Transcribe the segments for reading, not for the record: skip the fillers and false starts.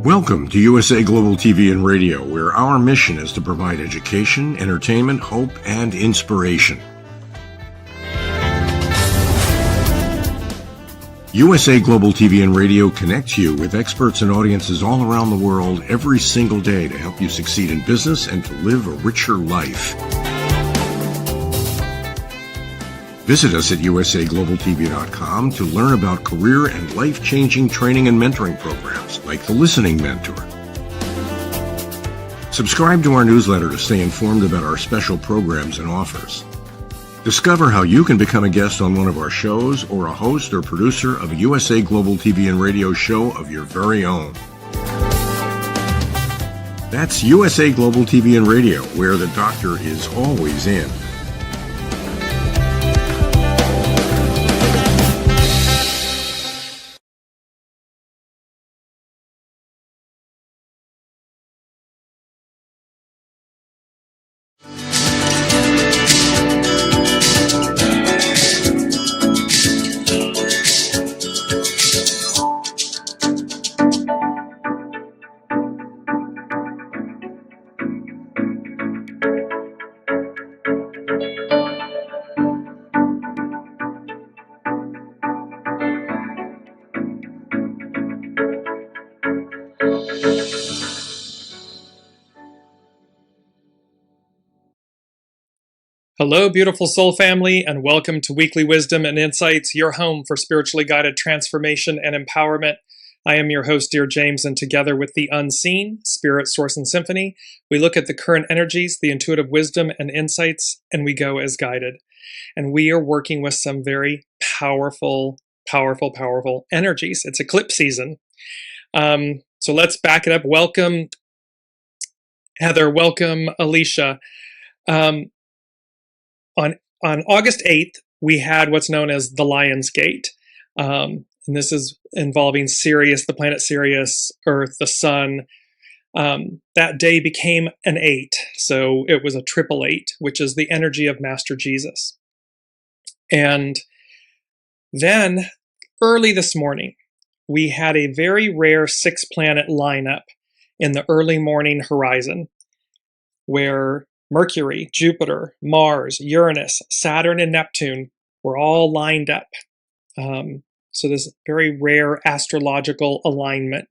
Welcome to USA Global TV and Radio, where our mission is to provide education, entertainment, hope, and inspiration. USA Global TV and Radio connects you with experts and audiences all around the world every single day to help you succeed in business and to live a richer life. Visit us at usaglobaltv.com to learn about career and life-changing training and mentoring programs like the Listening Mentor. Subscribe to our newsletter to stay informed about our special programs and offers. Discover how you can become a guest on one of our shows or a host or producer of a USA Global TV and Radio show of your very own. That's USA Global TV and Radio, where the doctor is always in. Hello, beautiful soul family, and welcome to Weekly Wisdom and Insights, your home for spiritually guided transformation and empowerment. I am your host, Dearjames, and together with the unseen, Spirit, Source, and Symphony, we look at the current energies, the intuitive wisdom and insights, and we go as guided. And we are working with some very powerful energies. It's eclipse season. So let's back it up. Welcome, Heather. Welcome, Alicia. On August 8th, we had what's known as the Lion's Gate. And this is involving Sirius, the planet Sirius, Earth, the Sun. That day became an 8. So it was a 888, which is the energy of Master Jesus. And then early this morning, we had a very rare 6-planet lineup in the early morning horizon, where Mercury, Jupiter, Mars, Uranus, Saturn, and Neptune were all lined up. So this very rare astrological alignment.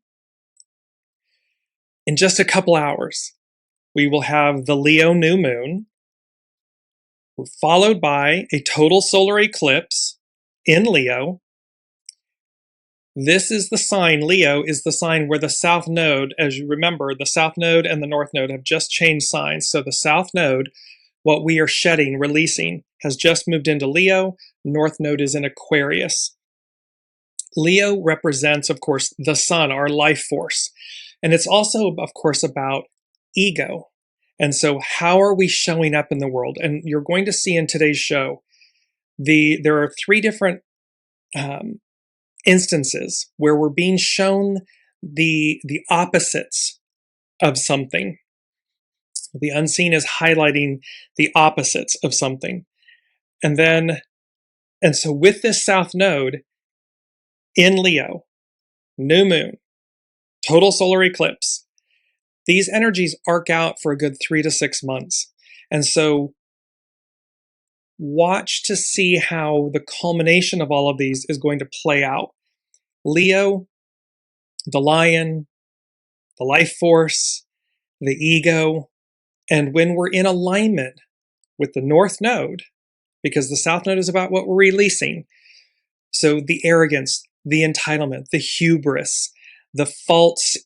In just a couple hours, we will have the Leo new moon, followed by a total solar eclipse in Leo. This is the sign, Leo is the sign where the South Node, as you remember, the South Node and the North Node have just changed signs. So the South Node, what we are shedding, releasing, has just moved into Leo. North Node is in Aquarius. Leo represents, of course, the sun, our life force. And it's also, of course, about ego. And so how are we showing up in the world? And you're going to see in today's show, there are 3 different instances where we're being shown the opposites of something. The unseen is highlighting the opposites of something. And so with this South Node in Leo, new moon, total solar eclipse, these energies arc out for a good 3 to 6 months. And so watch to see how the culmination of all of these is going to play out. Leo, the lion, the life force, the ego, and when we're in alignment with the North Node, because the South Node is about what we're releasing, so the arrogance, the entitlement, the hubris, the false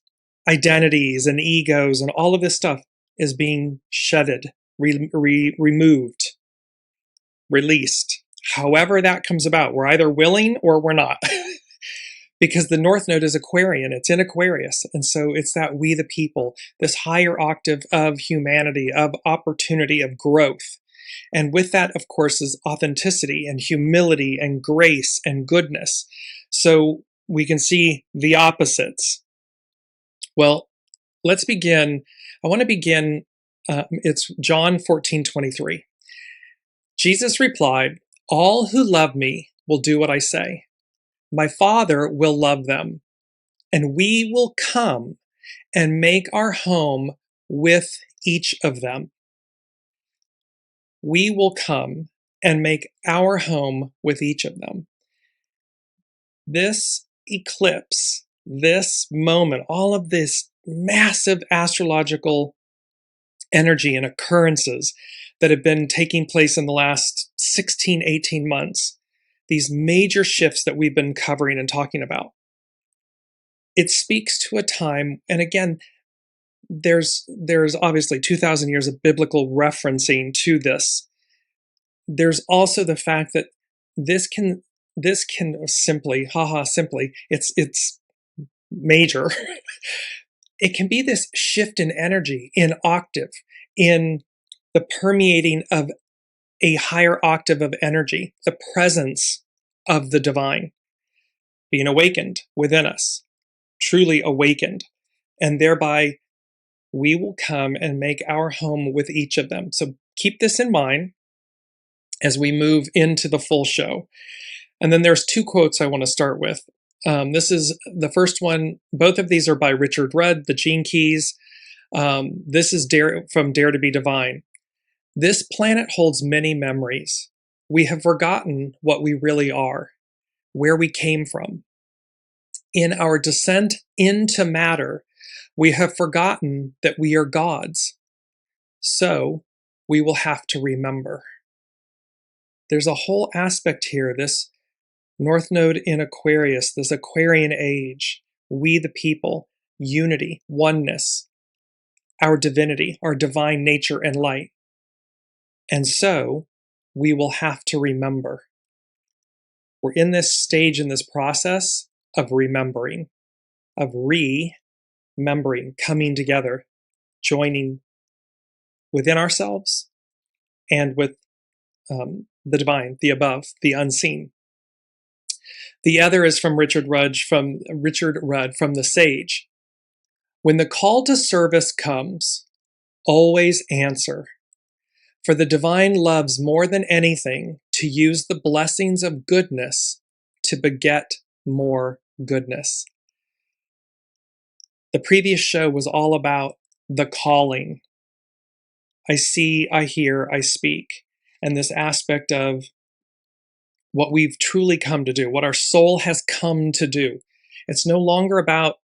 identities and egos and all of this stuff is being shedded, removed, released. However that comes about, we're either willing or we're not. Because the North Node is Aquarian, it's in Aquarius. And so it's that we the people, this higher octave of humanity, of opportunity, of growth. And with that, of course, is authenticity and humility and grace and goodness. So we can see the opposites. Well, let's begin. I want to begin, it's John 14:23. Jesus replied, "All who love me will do what I say. My Father will love them, and we will come and make our home with each of them. We will come and make our home with each of them. This eclipse, this moment, all of this massive astrological energy and occurrences that have been taking place in the last 16, 18 months, these major shifts that we've been covering and talking about, it speaks to a time, and again, there's obviously 2,000 years of biblical referencing to this. There's also the fact that this can simply, simply, it's major. It can be this shift in energy, in octave, in the permeating of a higher octave of energy, the presence of the divine being awakened within us, truly awakened, and thereby we will come and make our home with each of them. So keep this in mind as we move into the full show. And then there's two quotes I want to start with. This is the first one. Both of these are by Richard Rudd, the Gene Keys. This is from Dare to be Divine. This planet holds many memories. We have forgotten what we really are, where we came from. In our descent into matter, we have forgotten that we are gods. So we will have to remember. There's a whole aspect here, this North Node in Aquarius, this Aquarian age, we the people, unity, oneness, our divinity, our divine nature and light. And so we will have to remember. We're in this stage, in this process of remembering, of remembering, coming together, joining within ourselves and with the divine, the above, the unseen. The other is from Richard Rudd from The Sage. When the call to service comes, always answer. For the divine loves more than anything to use the blessings of goodness to beget more goodness. The previous show was all about the calling. I see, I hear, I speak. And this aspect of what we've truly come to do, what our soul has come to do. It's no longer about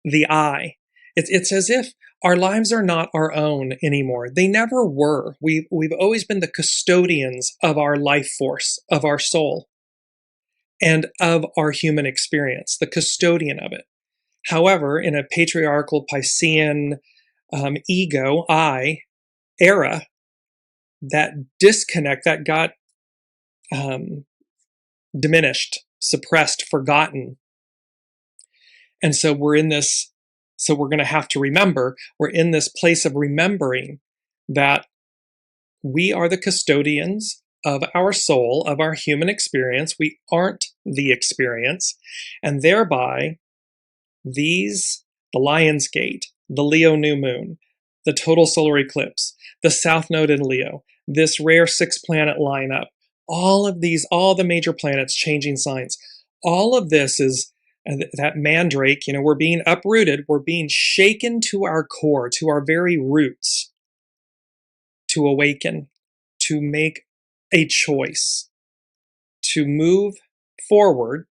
the I. It's as if our lives are not our own anymore. They never were. We've always been the custodians of our life force, of our soul, and of our human experience, the custodian of it. However, in a patriarchal Piscean ego, I, era, that disconnect, that got diminished, suppressed, forgotten. And so we're in this, so we're going to have to remember, we're in this place of remembering that we are the custodians of our soul, of our human experience. We aren't the experience. And thereby, the Lion's Gate, the Leo new moon, the total solar eclipse, the South Node in Leo, this rare 6-planet lineup, all of these, all the major planets changing signs, all of this is that mandrake, we're being uprooted, we're being shaken to our core, to our very roots, to awaken, to make a choice, to move forward,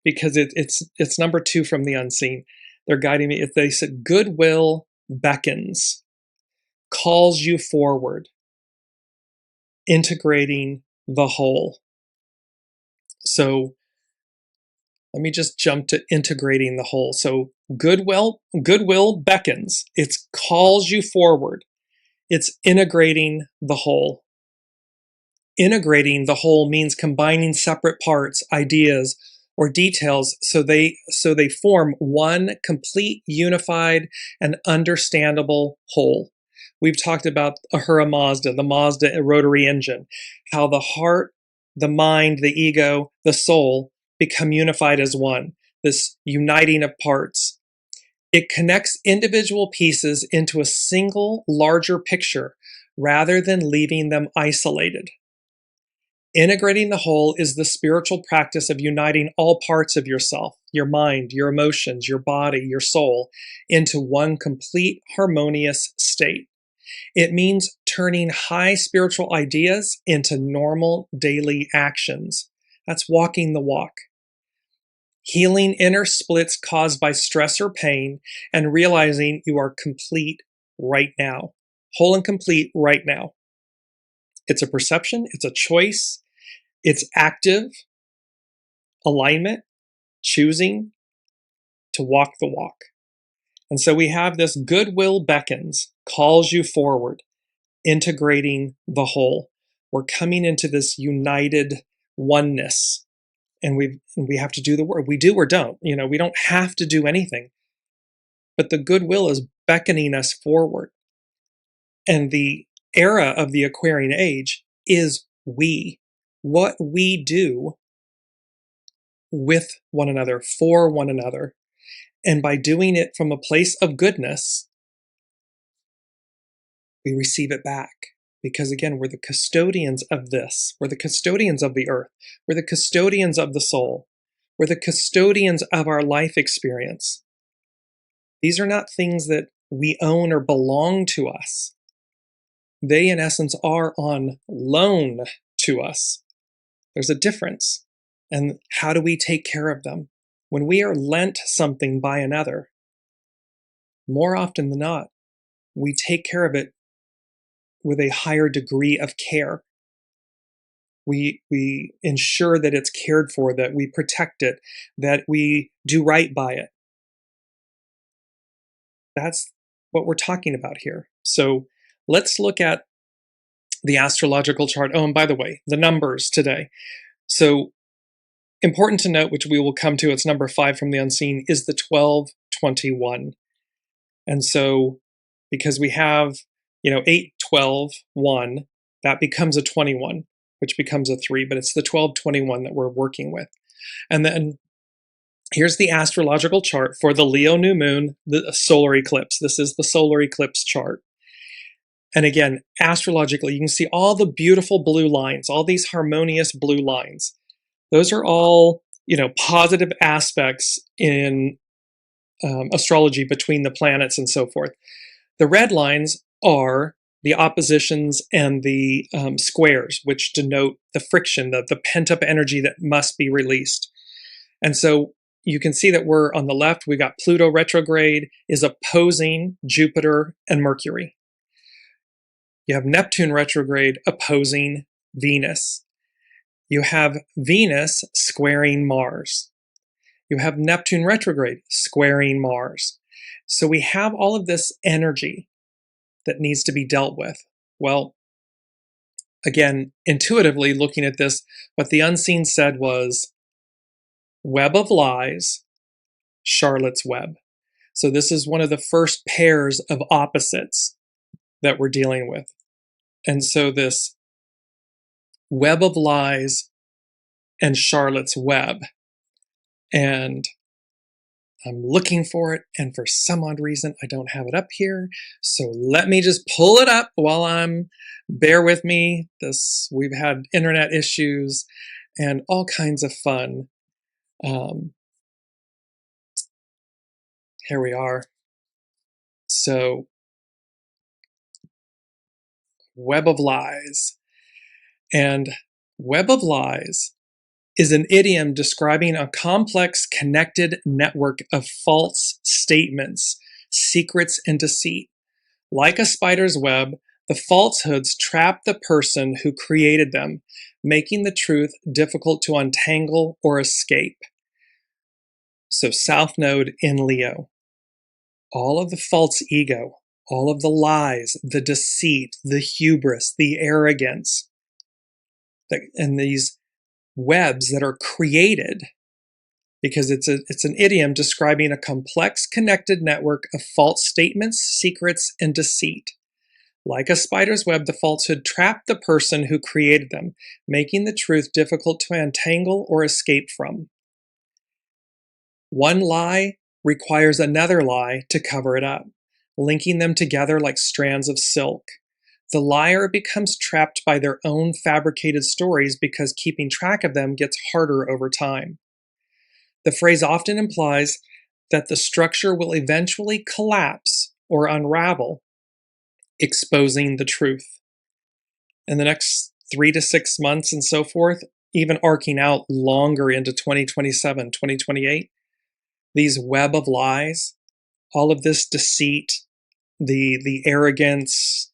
because it's number 2 from the unseen. They're guiding me. If they said goodwill beckons, calls you forward, integrating the whole. So let me just jump to integrating the whole. So goodwill beckons. It calls you forward. It's integrating the whole. Integrating the whole means combining separate parts, ideas, or details so they form one complete, unified, and understandable whole. We've talked about Ahura Mazda, the Mazda rotary engine, how the heart, the mind, the ego, the soul become unified as one, this uniting of parts. It connects individual pieces into a single, larger picture rather than leaving them isolated. Integrating the whole is the spiritual practice of uniting all parts of yourself, your mind, your emotions, your body, your soul, into one complete harmonious state. It means turning high spiritual ideas into normal daily actions. That's walking the walk. Healing inner splits caused by stress or pain and realizing you are complete right now, whole and complete right now. It's a perception, it's a choice, it's active alignment, choosing to walk the walk. And so we have this goodwill beckons, calls you forward, integrating the whole. We're coming into this united oneness, and we have to do the work. We do or don't. We don't have to do anything. But the goodwill is beckoning us forward. And the era of the Aquarian age is we. What we do with one another, for one another. And by doing it from a place of goodness, we receive it back. Because again, we're the custodians of this. We're the custodians of the earth. We're the custodians of the soul. We're the custodians of our life experience. These are not things that we own or belong to us. They, in essence, are on loan to us. There's a difference. And how do we take care of them? When we are lent something by another, more often than not, we take care of it with a higher degree of care. We ensure that it's cared for, that we protect it, that we do right by it. That's what we're talking about here. So let's look at the astrological chart. Oh, and by the way, the numbers today. So important to note, which we will come to, it's number 5 from the unseen, is the 1221. And so because we have 8, 12, 1, that becomes a 21, which becomes a 3, but it's the 1221 that we're working with. And then here's the astrological chart for the Leo new moon, the solar eclipse. This is the solar eclipse chart. And again, astrologically, you can see all the beautiful blue lines, all these harmonious blue lines. Those are all, positive aspects in astrology between the planets and so forth. The red lines are the oppositions and the squares, which denote the friction, the pent-up energy that must be released. And so you can see that we're on the left, we got Pluto retrograde is opposing Jupiter and Mercury. You have Neptune retrograde opposing Venus. You have Venus squaring Mars. You have Neptune retrograde squaring Mars. So we have all of this energy that needs to be dealt with. Well, again, intuitively looking at this, what the unseen said was web of lies, Charlotte's web. So this is one of the first pairs of opposites that we're dealing with. And so this web of lies and Charlotte's web. And I'm looking for it, and for some odd reason, I don't have it up here. So let me just pull it up while bear with me. We've had internet issues and all kinds of fun. Here we are. So, web of lies. And web of lies is an idiom describing a complex connected network of false statements, secrets, and deceit. Like a spider's web, the falsehoods trap the person who created them, making the truth difficult to untangle or escape. So South Node in Leo. All of the false ego, all of the lies, the deceit, the hubris, the arrogance, and these webs that are created, because it's an idiom describing a complex connected network of false statements, secrets, and deceit. Like a spider's web, the falsehood trapped the person who created them, making the truth difficult to untangle or escape from. One lie requires another lie to cover it up, linking them together like strands of silk. The liar becomes trapped by their own fabricated stories because keeping track of them gets harder over time. The phrase often implies that the structure will eventually collapse or unravel, exposing the truth. In the next 3 to 6 months and so forth, even arcing out longer into 2027, 2028, these web of lies, all of this deceit, the arrogance,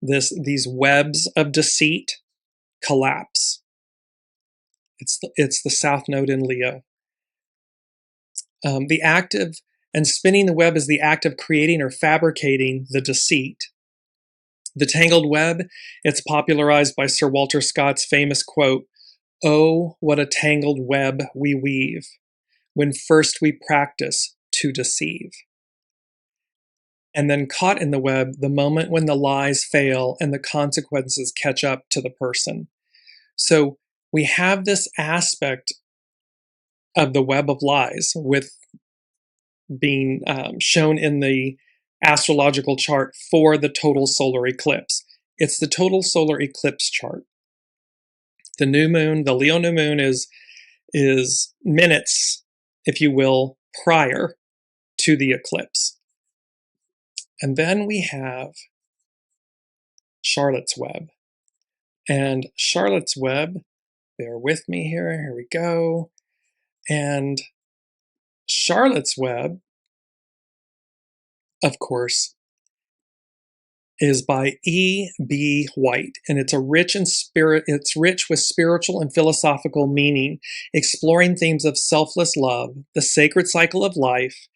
these webs of deceit collapse. It's the South Node in Leo. The act of, and spinning the web is the act of creating or fabricating the deceit. The tangled web, it's popularized by Sir Walter Scott's famous quote, "Oh, what a tangled web we weave, when first we practice to deceive." And then caught in the web, the moment when the lies fail and the consequences catch up to the person. So we have this aspect of the web of lies with being shown in the astrological chart for the total solar eclipse. It's the total solar eclipse chart. The new moon, the Leo new moon is minutes, if you will, prior to the eclipse. And then we have Charlotte's Web. And Charlotte's Web, bear with me here we go. And Charlotte's Web, of course, is by E.B. White, and it's rich with spiritual and philosophical meaning, exploring themes of selfless love, the sacred cycle of life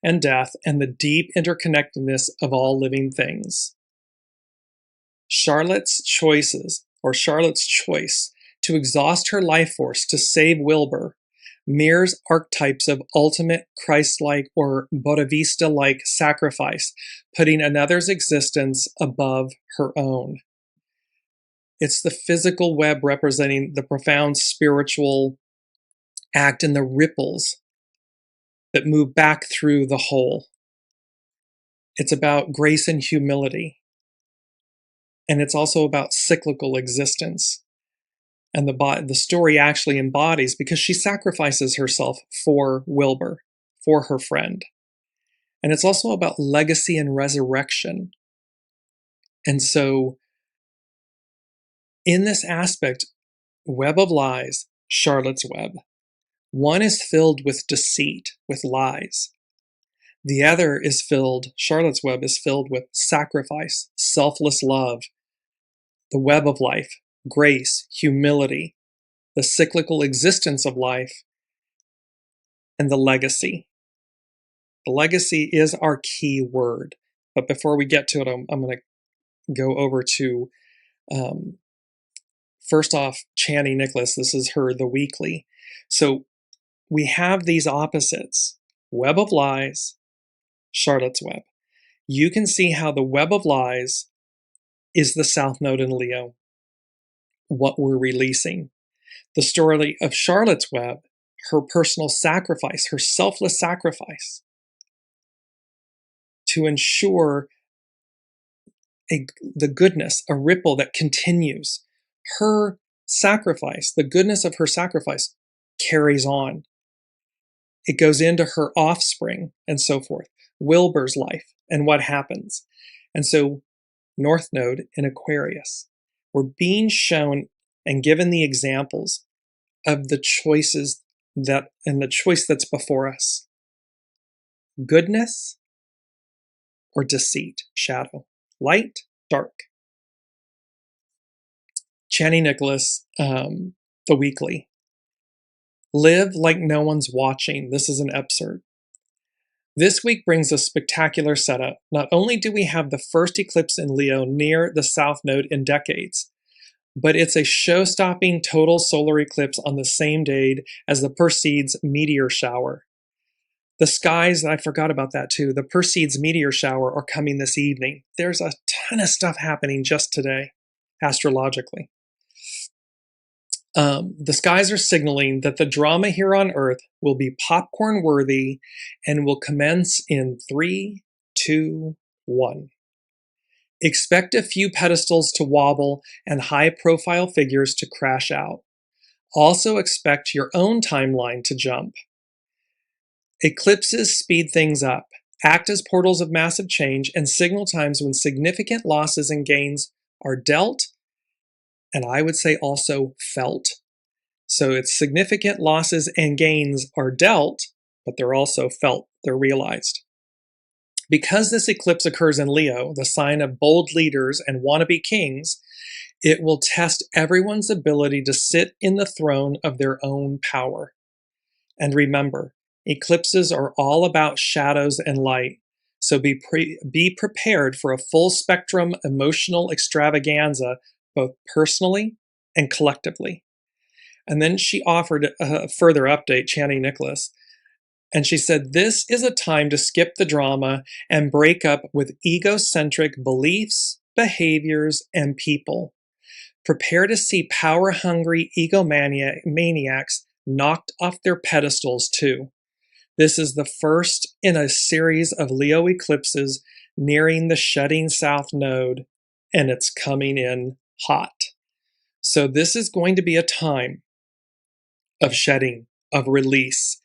and death, and the deep interconnectedness of all living things. Charlotte's choice to exhaust her life force to save Wilbur mirrors archetypes of ultimate Christ-like or Bodhisattva-like sacrifice, putting another's existence above her own. It's the physical web representing the profound spiritual act and the ripples that move back through the whole. It's about grace and humility. And it's also about cyclical existence. And the story actually embodies, because she sacrifices herself for Wilbur, for her friend. And it's also about legacy and resurrection. And so, in this aspect, Web of Lies, Charlotte's Web, one is filled with deceit, with lies. The other is Charlotte's Web is filled with sacrifice, selfless love, the web of life, grace, humility, the cyclical existence of life, and the legacy. The legacy is our key word. But before we get to it, I'm going to go over to, first off, Chani Nicholas. This is the weekly. So we have these opposites, Web of Lies, Charlotte's Web. You can see how the Web of Lies is the South Node in Leo, what we're releasing. The story of Charlotte's Web, her personal sacrifice, her selfless sacrifice to ensure the goodness, a ripple that continues. Her sacrifice, the goodness of her sacrifice, carries on. It goes into her offspring and so forth. Wilbur's life and what happens. And so North Node in Aquarius, we're being shown and given the examples of the choices and the choice that's before us. Goodness or deceit, shadow, light, dark. Chani Nicholas, the weekly. Live like no one's watching. This is an excerpt. This week brings a spectacular setup. Not only do we have the first eclipse in Leo near the South Node in decades, but it's a show-stopping total solar eclipse on the same day as the Perseids meteor shower. The skies, I forgot about that too, the Perseids meteor shower are coming this evening. There's a ton of stuff happening just today, astrologically. The skies are signaling that the drama here on Earth will be popcorn worthy and will commence in 3, 2, 1. Expect a few pedestals to wobble and high-profile figures to crash out. Also expect your own timeline to jump. Eclipses speed things up, act as portals of massive change, and signal times when significant losses and gains are dealt, and I would say also felt. So it's significant losses and gains are dealt, but they're also felt, they're realized. Because this eclipse occurs in Leo, the sign of bold leaders and wannabe kings, it will test everyone's ability to sit in the throne of their own power. And remember, eclipses are all about shadows and light, so be prepared for a full spectrum emotional extravaganza, both personally and collectively. And then she offered a further update, Channing Nicholas, and she said, this is a time to skip the drama and break up with egocentric beliefs, behaviors, and people. Prepare to see power-hungry egomaniacs knocked off their pedestals too. This is the first in a series of Leo eclipses nearing the shutting south node, and it's coming in hot. So this is going to be a time of shedding, of release.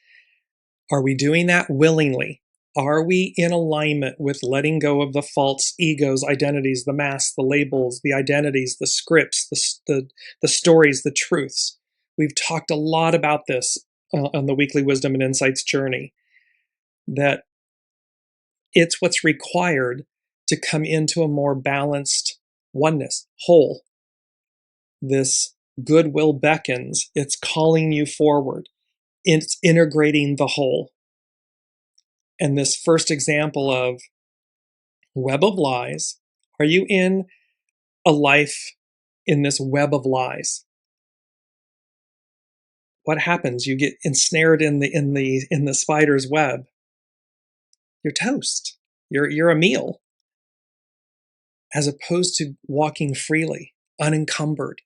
Are we doing that willingly? Are we in alignment with letting go of the false egos, identities, the masks, the labels, the identities, the scripts, the stories, the truths? We've talked a lot about this on the Weekly Wisdom and Insights journey, that it's what's required to come into a more balanced oneness, whole. This goodwill beckons. It's calling you forward. It's integrating the whole. And this first example of web of lies, are you in a life in this web of lies? What happens? You get ensnared in the spider's web. You're toast. You're a meal. As opposed to walking freely, unencumbered,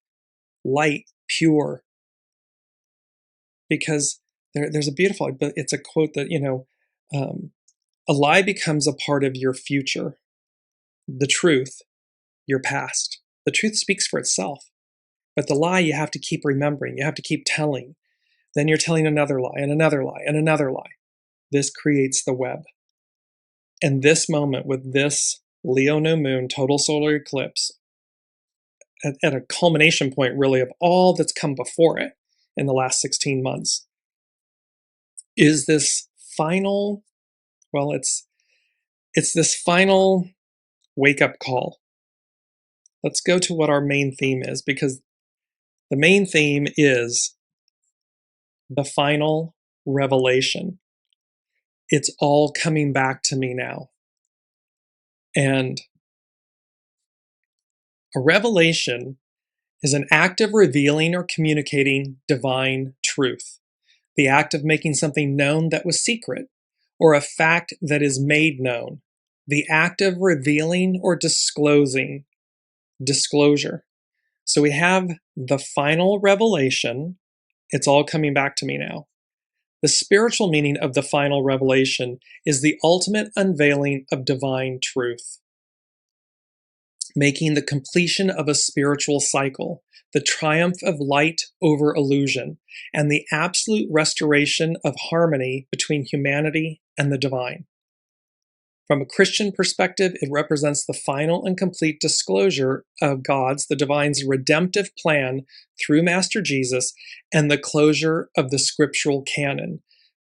light, pure. Because there's a beautiful, but it's a quote that, a lie becomes a part of your future. The truth, your past. The truth speaks for itself. But the lie you have to keep remembering. You have to keep telling. Then you're telling another lie and another lie and another lie. This creates the web. And this moment with this Leo new moon total solar eclipse at a culmination point really of all that's come before it in the last 16 months is this final, well, it's this final wake-up call. Let's go to what our main theme is, because the main theme is the final revelation. It's all coming back to me now. And a revelation is an act of revealing or communicating divine truth. The act of making something known that was secret, or a fact that is made known. The act of revealing or disclosing, disclosure. So we have the final revelation. It's all coming back to me now. The spiritual meaning of the final revelation is the ultimate unveiling of divine truth, making the completion of a spiritual cycle, the triumph of light over illusion, and the absolute restoration of harmony between humanity and the divine. From a Christian perspective, it represents the final and complete disclosure of God's, the divine's redemptive plan through Master Jesus and the closure of the scriptural canon,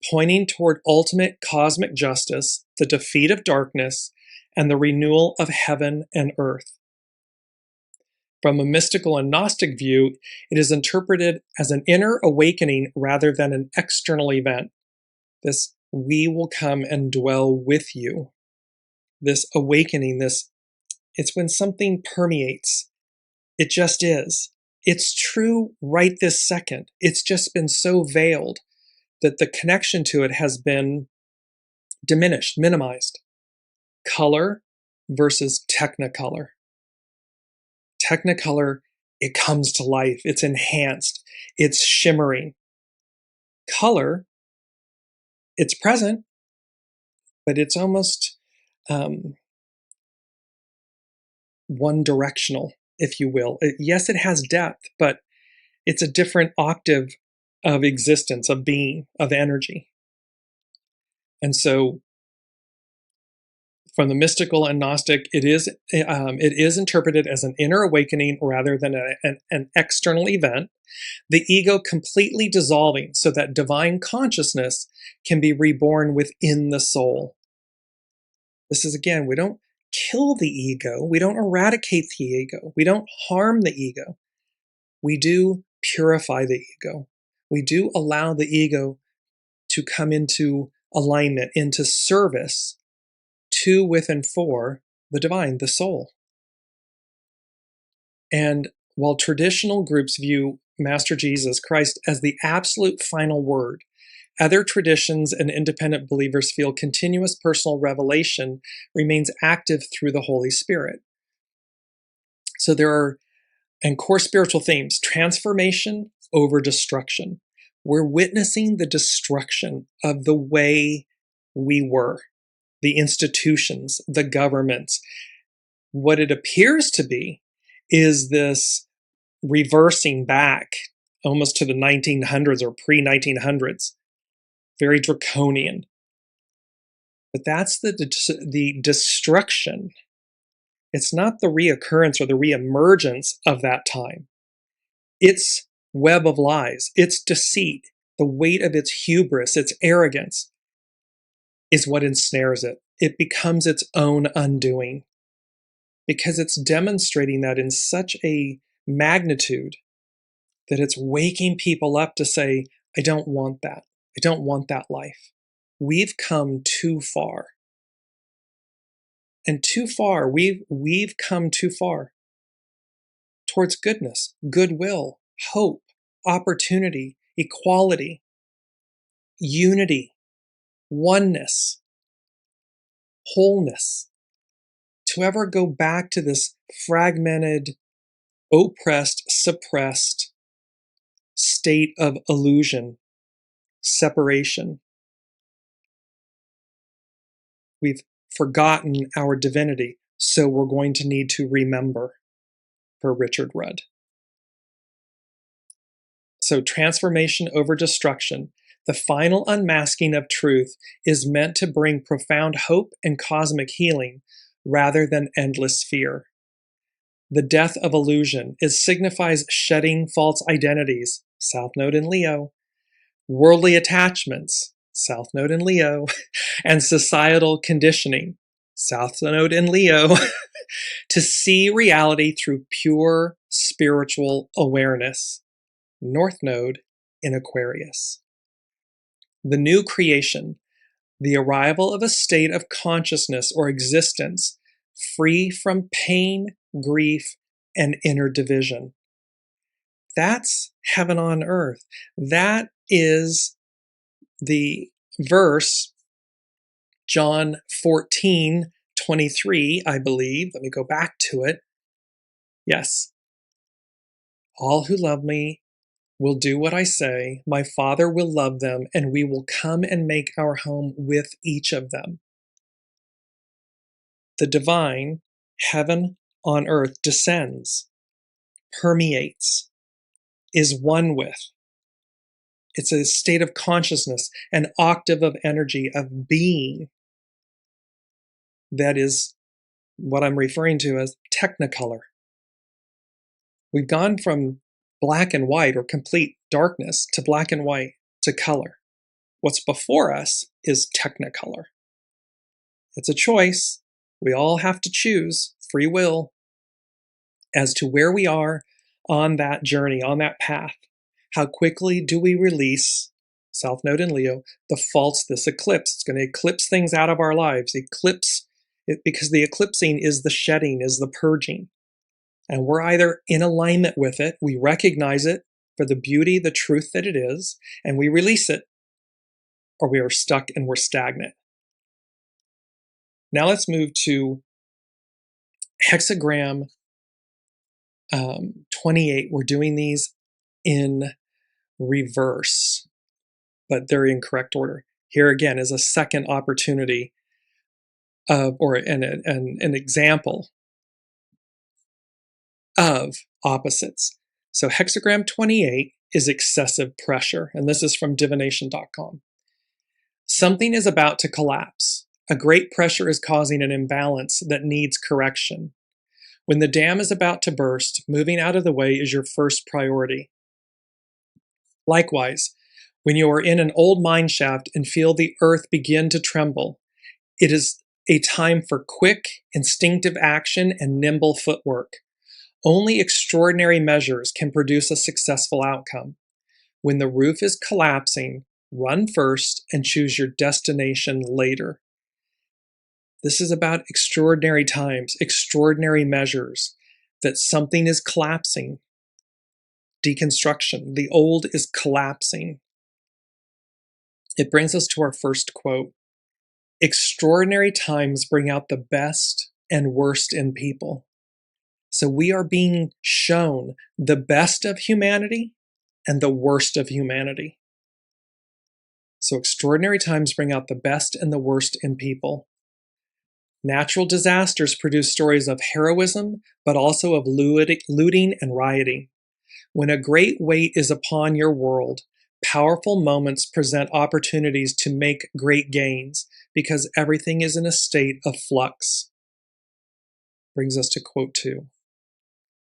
pointing toward ultimate cosmic justice, the defeat of darkness, and the renewal of heaven and earth. From a mystical and Gnostic view, it is interpreted as an inner awakening rather than an external event. This "we will come and dwell with you." This awakening, it's when something permeates. It just is. It's true right this second. It's just been so veiled that the connection to it has been diminished, minimized. Color versus technicolor. Technicolor, it comes to life. It's enhanced. It's shimmering. Color, it's present, but it's almost one directional, if you will. Yes, it has depth, but it's a different octave of existence, of being, of energy. And so from the mystical and Gnostic, it is interpreted as an inner awakening rather than an external event, the ego completely dissolving so that divine consciousness can be reborn within the soul. This is, again, we don't kill the ego, we don't eradicate the ego, we don't harm the ego. We do purify the ego. We do allow the ego to come into alignment, into service to, with, and for the divine, the soul. And while traditional groups view Master Jesus Christ as the absolute final word, other traditions and independent believers feel continuous personal revelation remains active through the Holy Spirit. So there are, and core spiritual themes, transformation over destruction. We're witnessing the destruction of the way we were, the institutions, the governments. What it appears to be is this reversing back almost to the 1900s or pre-1900s, very draconian. But that's the destruction. It's not the reoccurrence or the reemergence of that time. Its web of lies, its deceit, the weight of its hubris, its arrogance is what ensnares it. It becomes its own undoing because it's demonstrating that in such a magnitude that it's waking people up to say, I don't want that. I don't want that life. We've come too far. And too far, we've come too far towards goodness, goodwill, hope, opportunity, equality, unity, oneness, wholeness. To ever go back to this fragmented, oppressed, suppressed state of illusion, separation. We've forgotten our divinity, so we're going to need to remember, per Richard Rudd. So transformation over destruction, the final unmasking of truth, is meant to bring profound hope and cosmic healing rather than endless fear. The death of illusion signifies shedding false identities, South Node in Leo, worldly attachments, South Node in Leo, and societal conditioning, South Node in Leo, to see reality through pure spiritual awareness, North Node in Aquarius. The new creation, the arrival of a state of consciousness or existence free from pain, grief, and inner division. That's heaven on earth. That is the verse, John 14:23, I believe. Let me go back to it. Yes. All who love me will do what I say. My Father will love them, and we will come and make our home with each of them. The divine, heaven on earth, descends, permeates, is one with. It's a state of consciousness, an octave of energy, of being, that is what I'm referring to as technicolor. We've gone from black and white or complete darkness to black and white to color. What's before us is technicolor. It's a choice. We all have to choose, free will, as to where we are on that journey, on that path. How quickly do we release, South Node in Leo, this eclipse? It's going to eclipse things out of our lives. Eclipse it, because the eclipsing is the shedding, is the purging. And we're either in alignment with it, we recognize it for the beauty, the truth that it is, and we release it, or we are stuck and we're stagnant. Now let's move to hexagram 28. We're doing these in reverse, but they're in correct order. Here again is a second opportunity of, or an example of opposites. So hexagram 28 is excessive pressure, and this is from divination.com. Something is about to collapse. A great pressure is causing an imbalance that needs correction. When the dam is about to burst, moving out of the way is your first priority. Likewise, when you are in an old mine shaft and feel the earth begin to tremble, it is a time for quick, instinctive action and nimble footwork. Only extraordinary measures can produce a successful outcome. When the roof is collapsing, run first and choose your destination later. This is about extraordinary times, extraordinary measures, that something is collapsing. Deconstruction. The old is collapsing. It brings us to our first quote. Extraordinary times bring out the best and worst in people. So we are being shown the best of humanity and the worst of humanity. So extraordinary times bring out the best and the worst in people. Natural disasters produce stories of heroism, but also of looting and rioting. When a great weight is upon your world, powerful moments present opportunities to make great gains because everything is in a state of flux. Brings us to quote 2.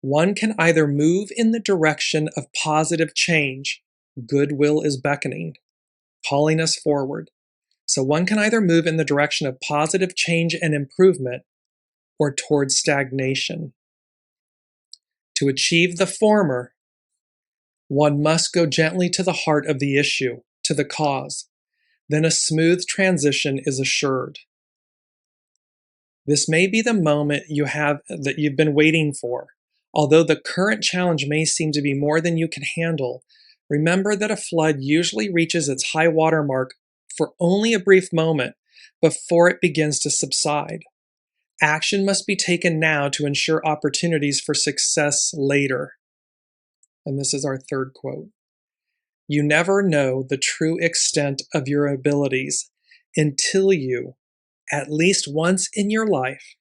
One can either move in the direction of positive change, goodwill is beckoning, calling us forward. So one can either move in the direction of positive change and improvement or towards stagnation. To achieve the former, one must go gently to the heart of the issue, to the cause. Then a smooth transition is assured. This may be the moment that you've been waiting for. Although the current challenge may seem to be more than you can handle, remember that a flood usually reaches its high water mark for only a brief moment before it begins to subside. Action must be taken now to ensure opportunities for success later. And this is our third quote. You never know the true extent of your abilities until you, at least once in your life,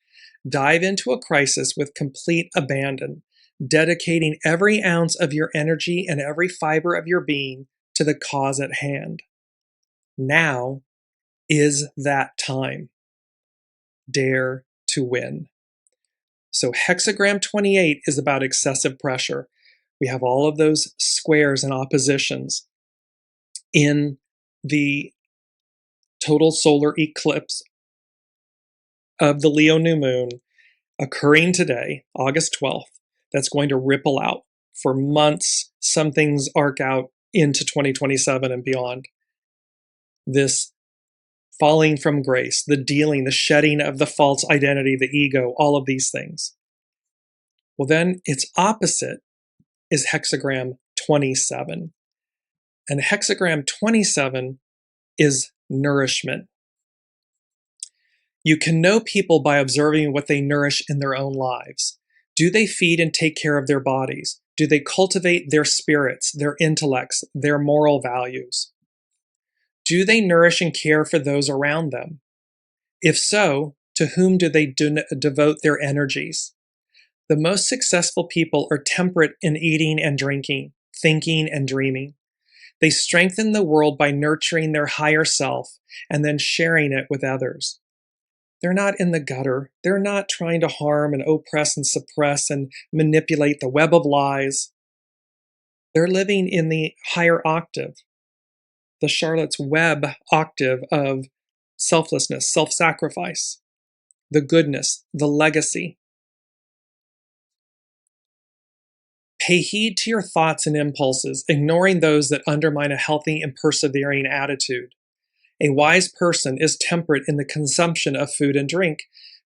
dive into a crisis with complete abandon, dedicating every ounce of your energy and every fiber of your being to the cause at hand. Now is that time. Dare to win. So hexagram 28 is about excessive pressure. We have all of those squares and oppositions in the total solar eclipse of the Leo new moon occurring today, August 12th, that's going to ripple out for months. Some things arc out into 2027 and beyond. This falling from grace, the dealing, the shedding of the false identity, the ego, all of these things. Well, then its opposite is hexagram 27. And hexagram 27 is nourishment. You can know people by observing what they nourish in their own lives. Do they feed and take care of their bodies? Do they cultivate their spirits, their intellects, their moral values? Do they nourish and care for those around them? If so, to whom do they devote their energies? The most successful people are temperate in eating and drinking, thinking and dreaming. They strengthen the world by nurturing their higher self and then sharing it with others. They're not in the gutter. They're not trying to harm and oppress and suppress and manipulate the web of lies. They're living in the higher octave, the Charlotte's Web octave of selflessness, self-sacrifice, the goodness, the legacy. Pay heed to your thoughts and impulses, ignoring those that undermine a healthy and persevering attitude. A wise person is temperate in the consumption of food and drink,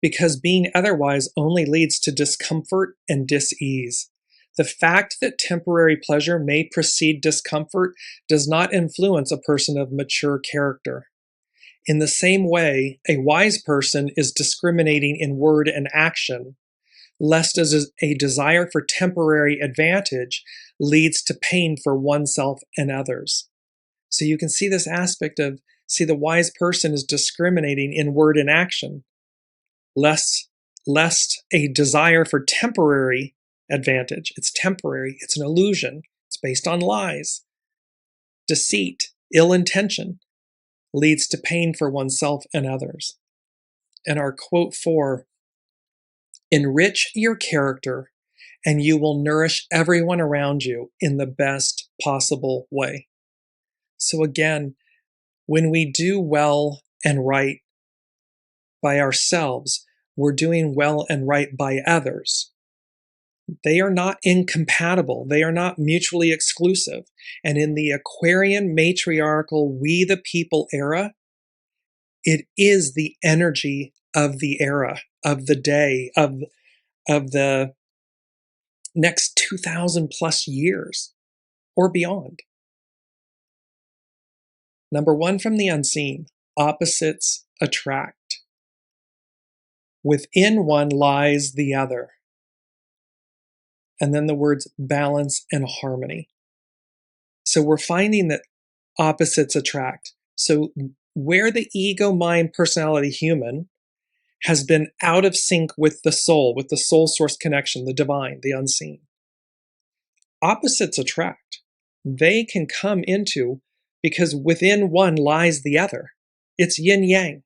because being otherwise only leads to discomfort and dis-ease. The fact that temporary pleasure may precede discomfort does not influence a person of mature character. In the same way, a wise person is discriminating in word and action, lest as a desire for temporary advantage leads to pain for oneself and others. So you can see this aspect of, the wise person is discriminating in word and action, lest a desire for temporary advantage. It's temporary. It's an illusion. It's based on lies. Deceit, ill intention, leads to pain for oneself and others. And our quote 4, enrich your character and you will nourish everyone around you in the best possible way. So again, when we do well and right by ourselves, we're doing well and right by others. They are not incompatible. They are not mutually exclusive. And in the Aquarian matriarchal we the people era, it is the energy of the era, of the day, of the next 2,000 plus years or beyond. Number 1 from the unseen, opposites attract. Within one lies the other. And then the words balance and harmony. So we're finding that opposites attract. So where the ego, mind, personality, human has been out of sync with the soul source connection, the divine, the unseen, opposites attract. They can come into, because within one lies the other. It's yin yang.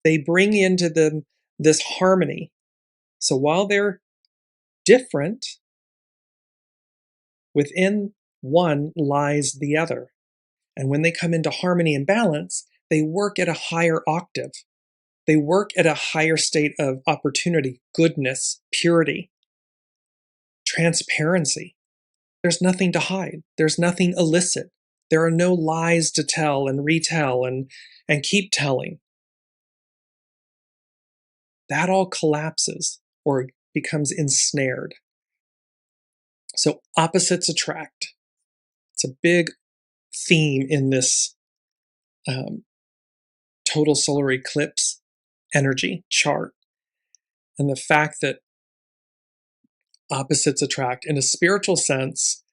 They bring into them this harmony. So while they're different, within one lies the other. And when they come into harmony and balance, they work at a higher octave. They work at a higher state of opportunity, goodness, purity, transparency. There's nothing to hide. There's nothing illicit. There are no lies to tell and retell and keep telling. That all collapses or becomes ensnared. So opposites attract. It's a big theme in this total solar eclipse energy chart. And the fact that opposites attract, in a spiritual sense,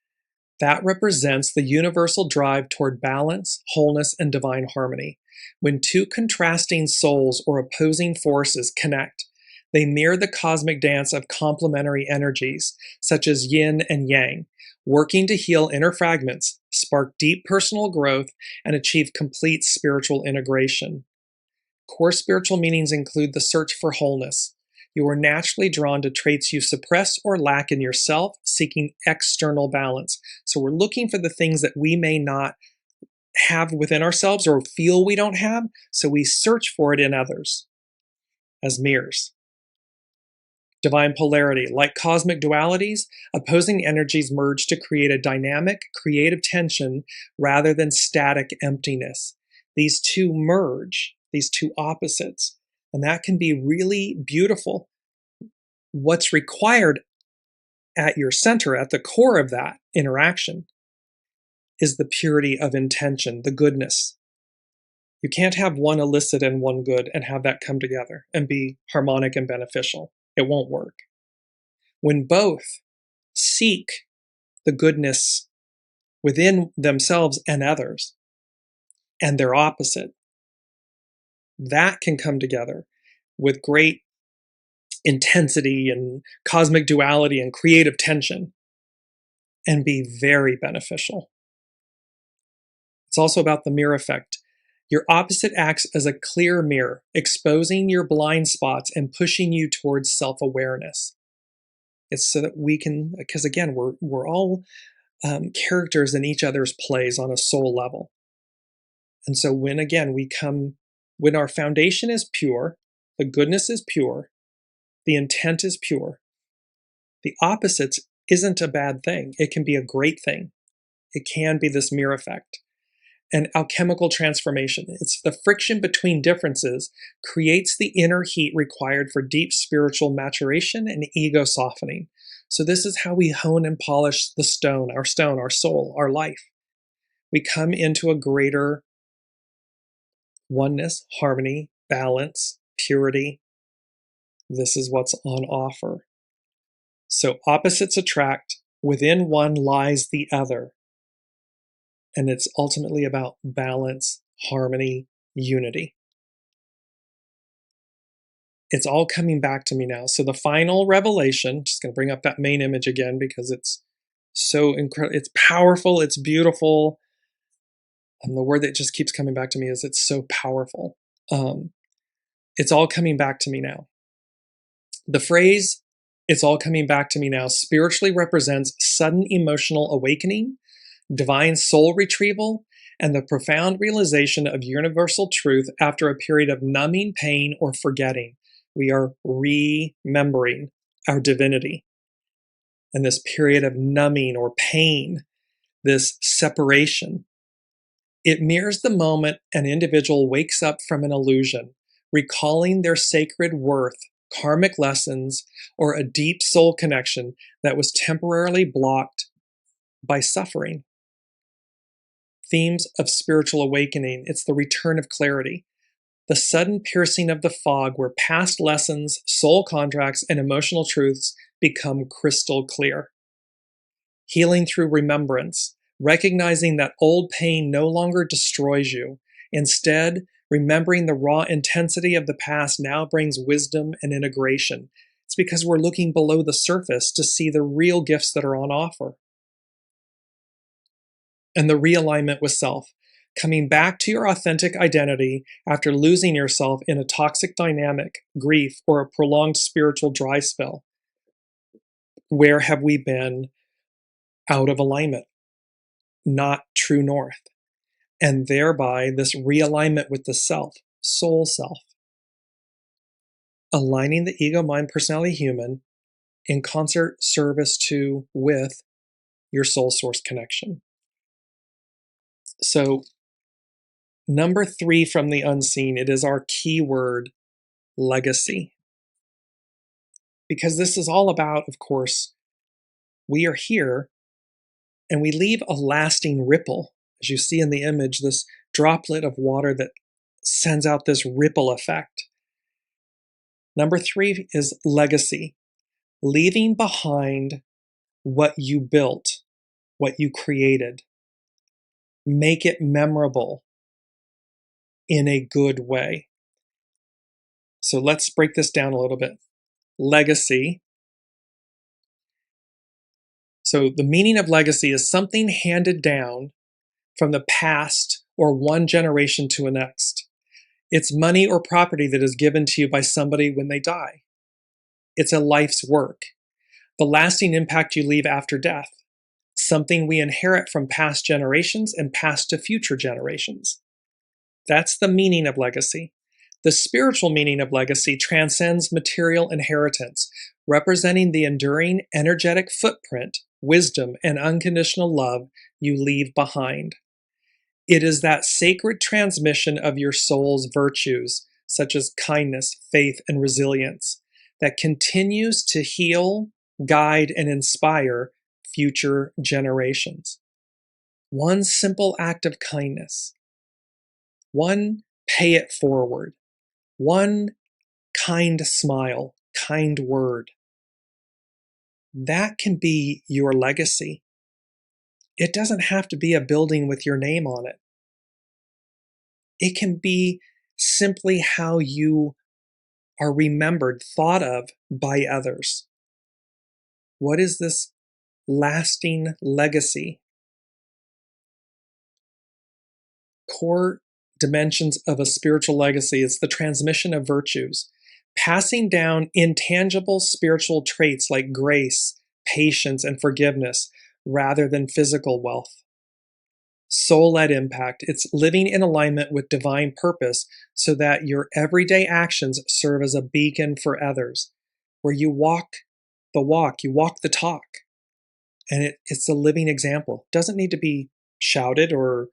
that represents the universal drive toward balance, wholeness, and divine harmony. When two contrasting souls or opposing forces connect, they mirror the cosmic dance of complementary energies, such as yin and yang, working to heal inner fragments, spark deep personal growth, and achieve complete spiritual integration. Core spiritual meanings include the search for wholeness. You are naturally drawn to traits you suppress or lack in yourself, seeking external balance. So we're looking for the things that we may not have within ourselves or feel we don't have, so we search for it in others as mirrors. Divine polarity. Like cosmic dualities, opposing energies merge to create a dynamic, creative tension rather than static emptiness. These two merge, these two opposites, and that can be really beautiful. What's required at your center, at the core of that interaction, is the purity of intention, the goodness. You can't have one illicit and one good and have that come together and be harmonic and beneficial. It won't work. When both seek the goodness within themselves and others, and their opposite, that can come together with great intensity and cosmic duality and creative tension and be very beneficial. It's also about the mirror effect. Your opposite acts as a clear mirror, exposing your blind spots and pushing you towards self-awareness. It's so that we can, because again, we're all characters in each other's plays on a soul level. And so when our foundation is pure, the goodness is pure, the intent is pure, the opposites isn't a bad thing. It can be a great thing. It can be this mirror effect. And alchemical transformation. It's the friction between differences creates the inner heat required for deep spiritual maturation and ego softening. So this is how we hone and polish the stone, our soul, our life. We come into a greater oneness, harmony, balance, purity. This is what's on offer. So opposites attract. Within one lies the other. And it's ultimately about balance, harmony, unity. It's all coming back to me now. So the final revelation, just going to bring up that main image again because it's so incredible. It's powerful. It's beautiful. And the word that just keeps coming back to me is it's so powerful. It's all coming back to me now. The phrase, it's all coming back to me now, spiritually represents sudden emotional awakening, divine soul retrieval, and the profound realization of universal truth after a period of numbing pain or forgetting. We are remembering our divinity. And this period of numbing or pain, this separation, it mirrors the moment an individual wakes up from an illusion, recalling their sacred worth, karmic lessons, or a deep soul connection that was temporarily blocked by suffering. Themes of spiritual awakening, it's the return of clarity, the sudden piercing of the fog where past lessons, soul contracts, and emotional truths become crystal clear. Healing through remembrance, recognizing that old pain no longer destroys you. Instead, remembering the raw intensity of the past now brings wisdom and integration. It's because we're looking below the surface to see the real gifts that are on offer. And the realignment with self, coming back to your authentic identity after losing yourself in a toxic dynamic, grief, or a prolonged spiritual dry spell. Where have we been out of alignment, not true north? And thereby this realignment with the self, soul self. Aligning the ego, mind, personality, human in concert service to, with your soul source connection. So, number 3 from the unseen, it is our key word, legacy. Because this is all about, of course, we are here and we leave a lasting ripple. As you see in the image, this droplet of water that sends out this ripple effect. Number 3 is legacy, leaving behind what you built, what you created. Make it memorable in a good way. So let's break this down a little bit. Legacy. So the meaning of legacy is something handed down from the past or one generation to the next. It's money or property that is given to you by somebody when they die. It's a life's work. The lasting impact you leave after death. Something we inherit from past generations and pass to future generations. That's the meaning of legacy. The spiritual meaning of legacy transcends material inheritance, representing the enduring energetic footprint, wisdom, and unconditional love you leave behind. It is that sacred transmission of your soul's virtues, such as kindness, faith, and resilience, that continues to heal, guide, and inspire future generations. One simple act of kindness, one pay it forward, one kind smile, kind word. That can be your legacy. It doesn't have to be a building with your name on it. It can be simply how you are remembered, thought of by others. What is this lasting legacy? Core dimensions of a spiritual legacy is the transmission of virtues, passing down intangible spiritual traits like grace, patience, and forgiveness rather than physical wealth. Soul-led impact, it's living in alignment with divine purpose so that your everyday actions serve as a beacon for others, where you walk the walk, you walk the talk, and it's a living example. It doesn't need to be shouted or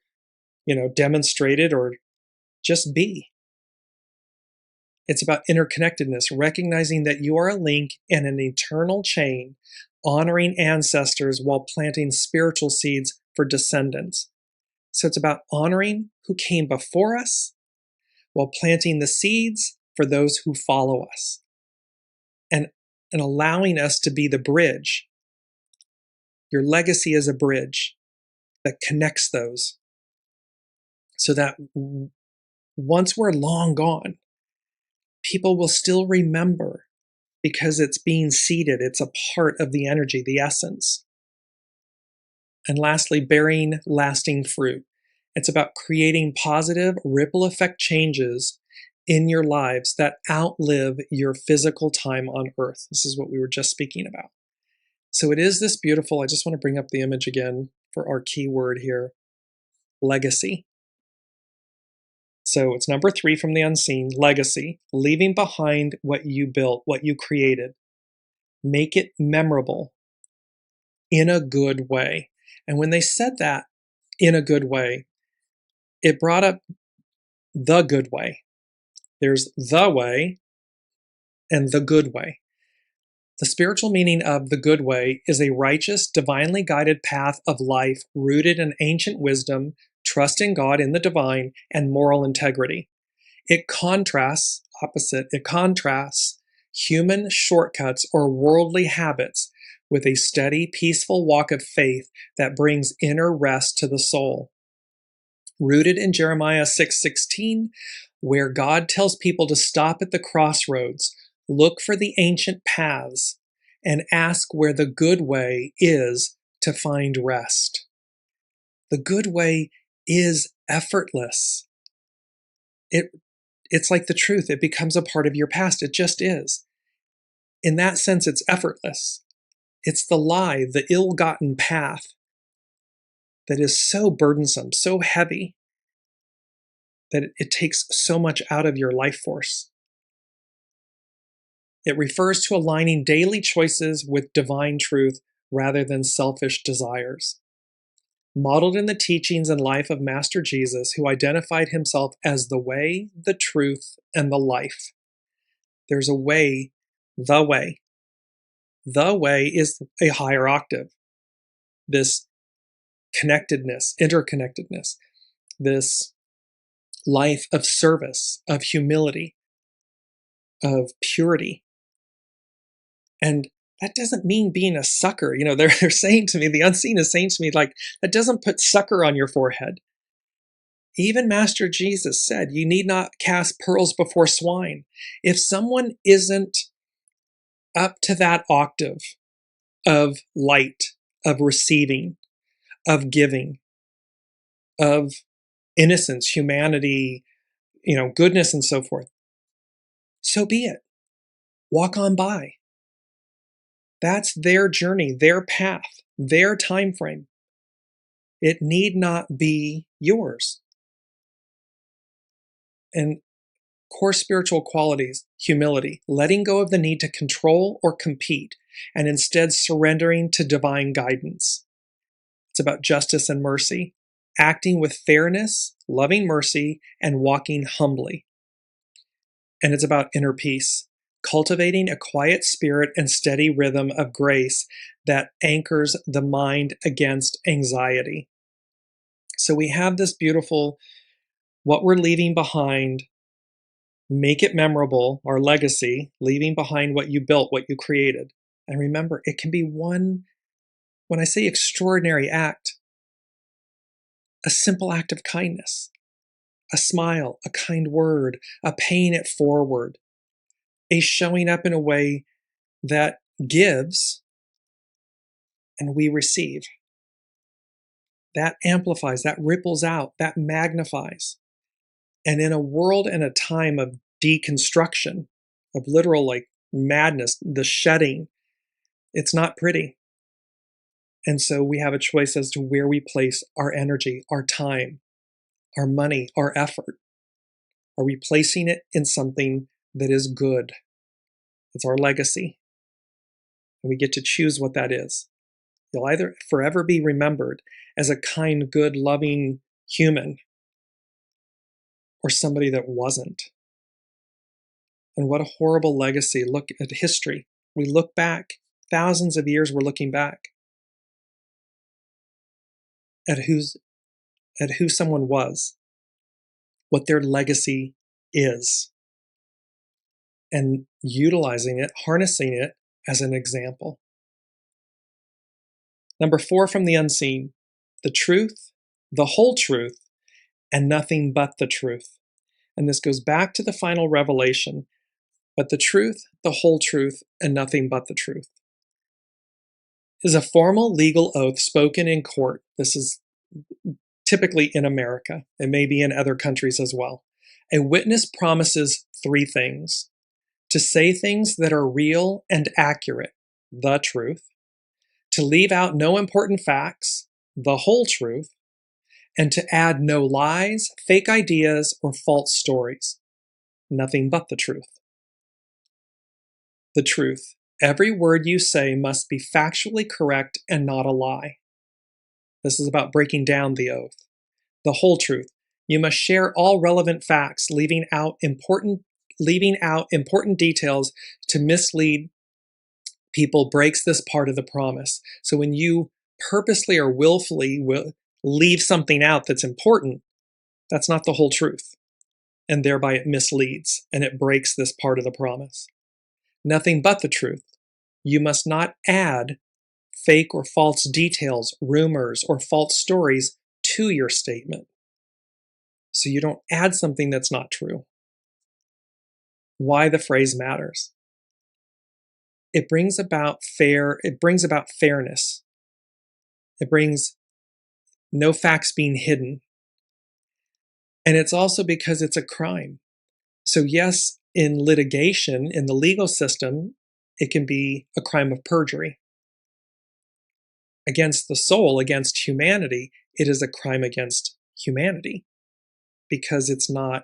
demonstrated, or just be. It's about interconnectedness, recognizing that you are a link in an eternal chain, honoring ancestors while planting spiritual seeds for descendants. So it's about honoring who came before us while planting the seeds for those who follow us, and allowing us to be the bridge. Your legacy is a bridge that connects those, so that once we're long gone, people will still remember because it's being seeded. It's a part of the energy, the essence. And lastly, bearing lasting fruit. It's about creating positive ripple effect changes in your lives that outlive your physical time on earth. This is what we were just speaking about. So it is this beautiful, I just want to bring up the image again for our key word here, legacy. So it's number 3 from the unseen, legacy, leaving behind what you built, what you created. Make it memorable in a good way. And when they said that, in a good way, it brought up the good way. There's the way and the good way. The spiritual meaning of the good way is a righteous, divinely guided path of life rooted in ancient wisdom, trust in God, in the divine, and moral integrity. It contrasts human shortcuts or worldly habits with a steady, peaceful walk of faith that brings inner rest to the soul. Rooted in Jeremiah 6:16, where God tells people to stop at the crossroads, look for the ancient paths, and ask where the good way is to find rest. The good way is effortless. It's like the truth. It becomes a part of your past. It just is. In that sense, it's effortless. It's the lie, the ill-gotten path that is so burdensome, so heavy, that it takes so much out of your life force. It refers to aligning daily choices with divine truth rather than selfish desires. Modeled in the teachings and life of Master Jesus, who identified himself as the way, the truth, and the life. There's a way, the way. The way is a higher octave. This connectedness, interconnectedness, this life of service, of humility, of purity. And that doesn't mean being a sucker. You know, they're saying to me, the unseen is saying to me, like, that doesn't put sucker on your forehead. Even Master Jesus said, you need not cast pearls before swine. If someone isn't up to that octave of light, of receiving, of giving, of innocence, humanity, goodness and so forth, so be it. Walk on by. That's their journey, their path, their time frame. It need not be yours. And core spiritual qualities, humility, letting go of the need to control or compete, and instead surrendering to divine guidance. It's about justice and mercy, acting with fairness, loving mercy, and walking humbly. And it's about inner peace, cultivating a quiet spirit and steady rhythm of grace that anchors the mind against anxiety. So we have this beautiful, what we're leaving behind, make it memorable, our legacy, leaving behind what you built, what you created. And remember, it can be one, when I say extraordinary act, a simple act of kindness, a smile, a kind word, a paying it forward, a showing up in a way that gives and we receive. That amplifies, that ripples out, that magnifies. And in a world and a time of deconstruction, of literal like madness, the shedding, it's not pretty. And so we have a choice as to where we place our energy, our time, our money, our effort. Are we placing it in something that is good? It's our legacy. And we get to choose what that is. You'll either forever be remembered as a kind, good, loving human, or somebody that wasn't. And what a horrible legacy. Look at history. We look back, thousands of years we're looking back at who someone was, what their legacy is, and utilizing it, harnessing it as an example. Number 4 from the unseen, the truth, the whole truth, and nothing but the truth. And this goes back to the final revelation but the truth, the whole truth, and nothing but the truth is a formal legal oath spoken in court. This is typically in America. It may be in other countries as well. A witness promises three things: to say things that are real and accurate, the truth; to leave out no important facts, the whole truth; and to add no lies, fake ideas, or false stories, nothing but the truth. The truth. Every word you say must be factually correct and not a lie. This is about breaking down the oath. The whole truth. You must share all relevant facts, leaving out important details to mislead people breaks this part of the promise. So when you purposely or willfully will leave something out that's important, that's not the whole truth. And thereby it misleads and it breaks this part of the promise. Nothing but the truth. You must not add fake or false details, rumors, or false stories to your statement. So you don't add something that's not true. Why the phrase matters. It brings about fairness. It brings no facts being hidden. And it's also because it's a crime. So yes, in litigation, in the legal system, it can be a crime of perjury. Against the soul, against humanity, it is a crime against humanity. Because it's not,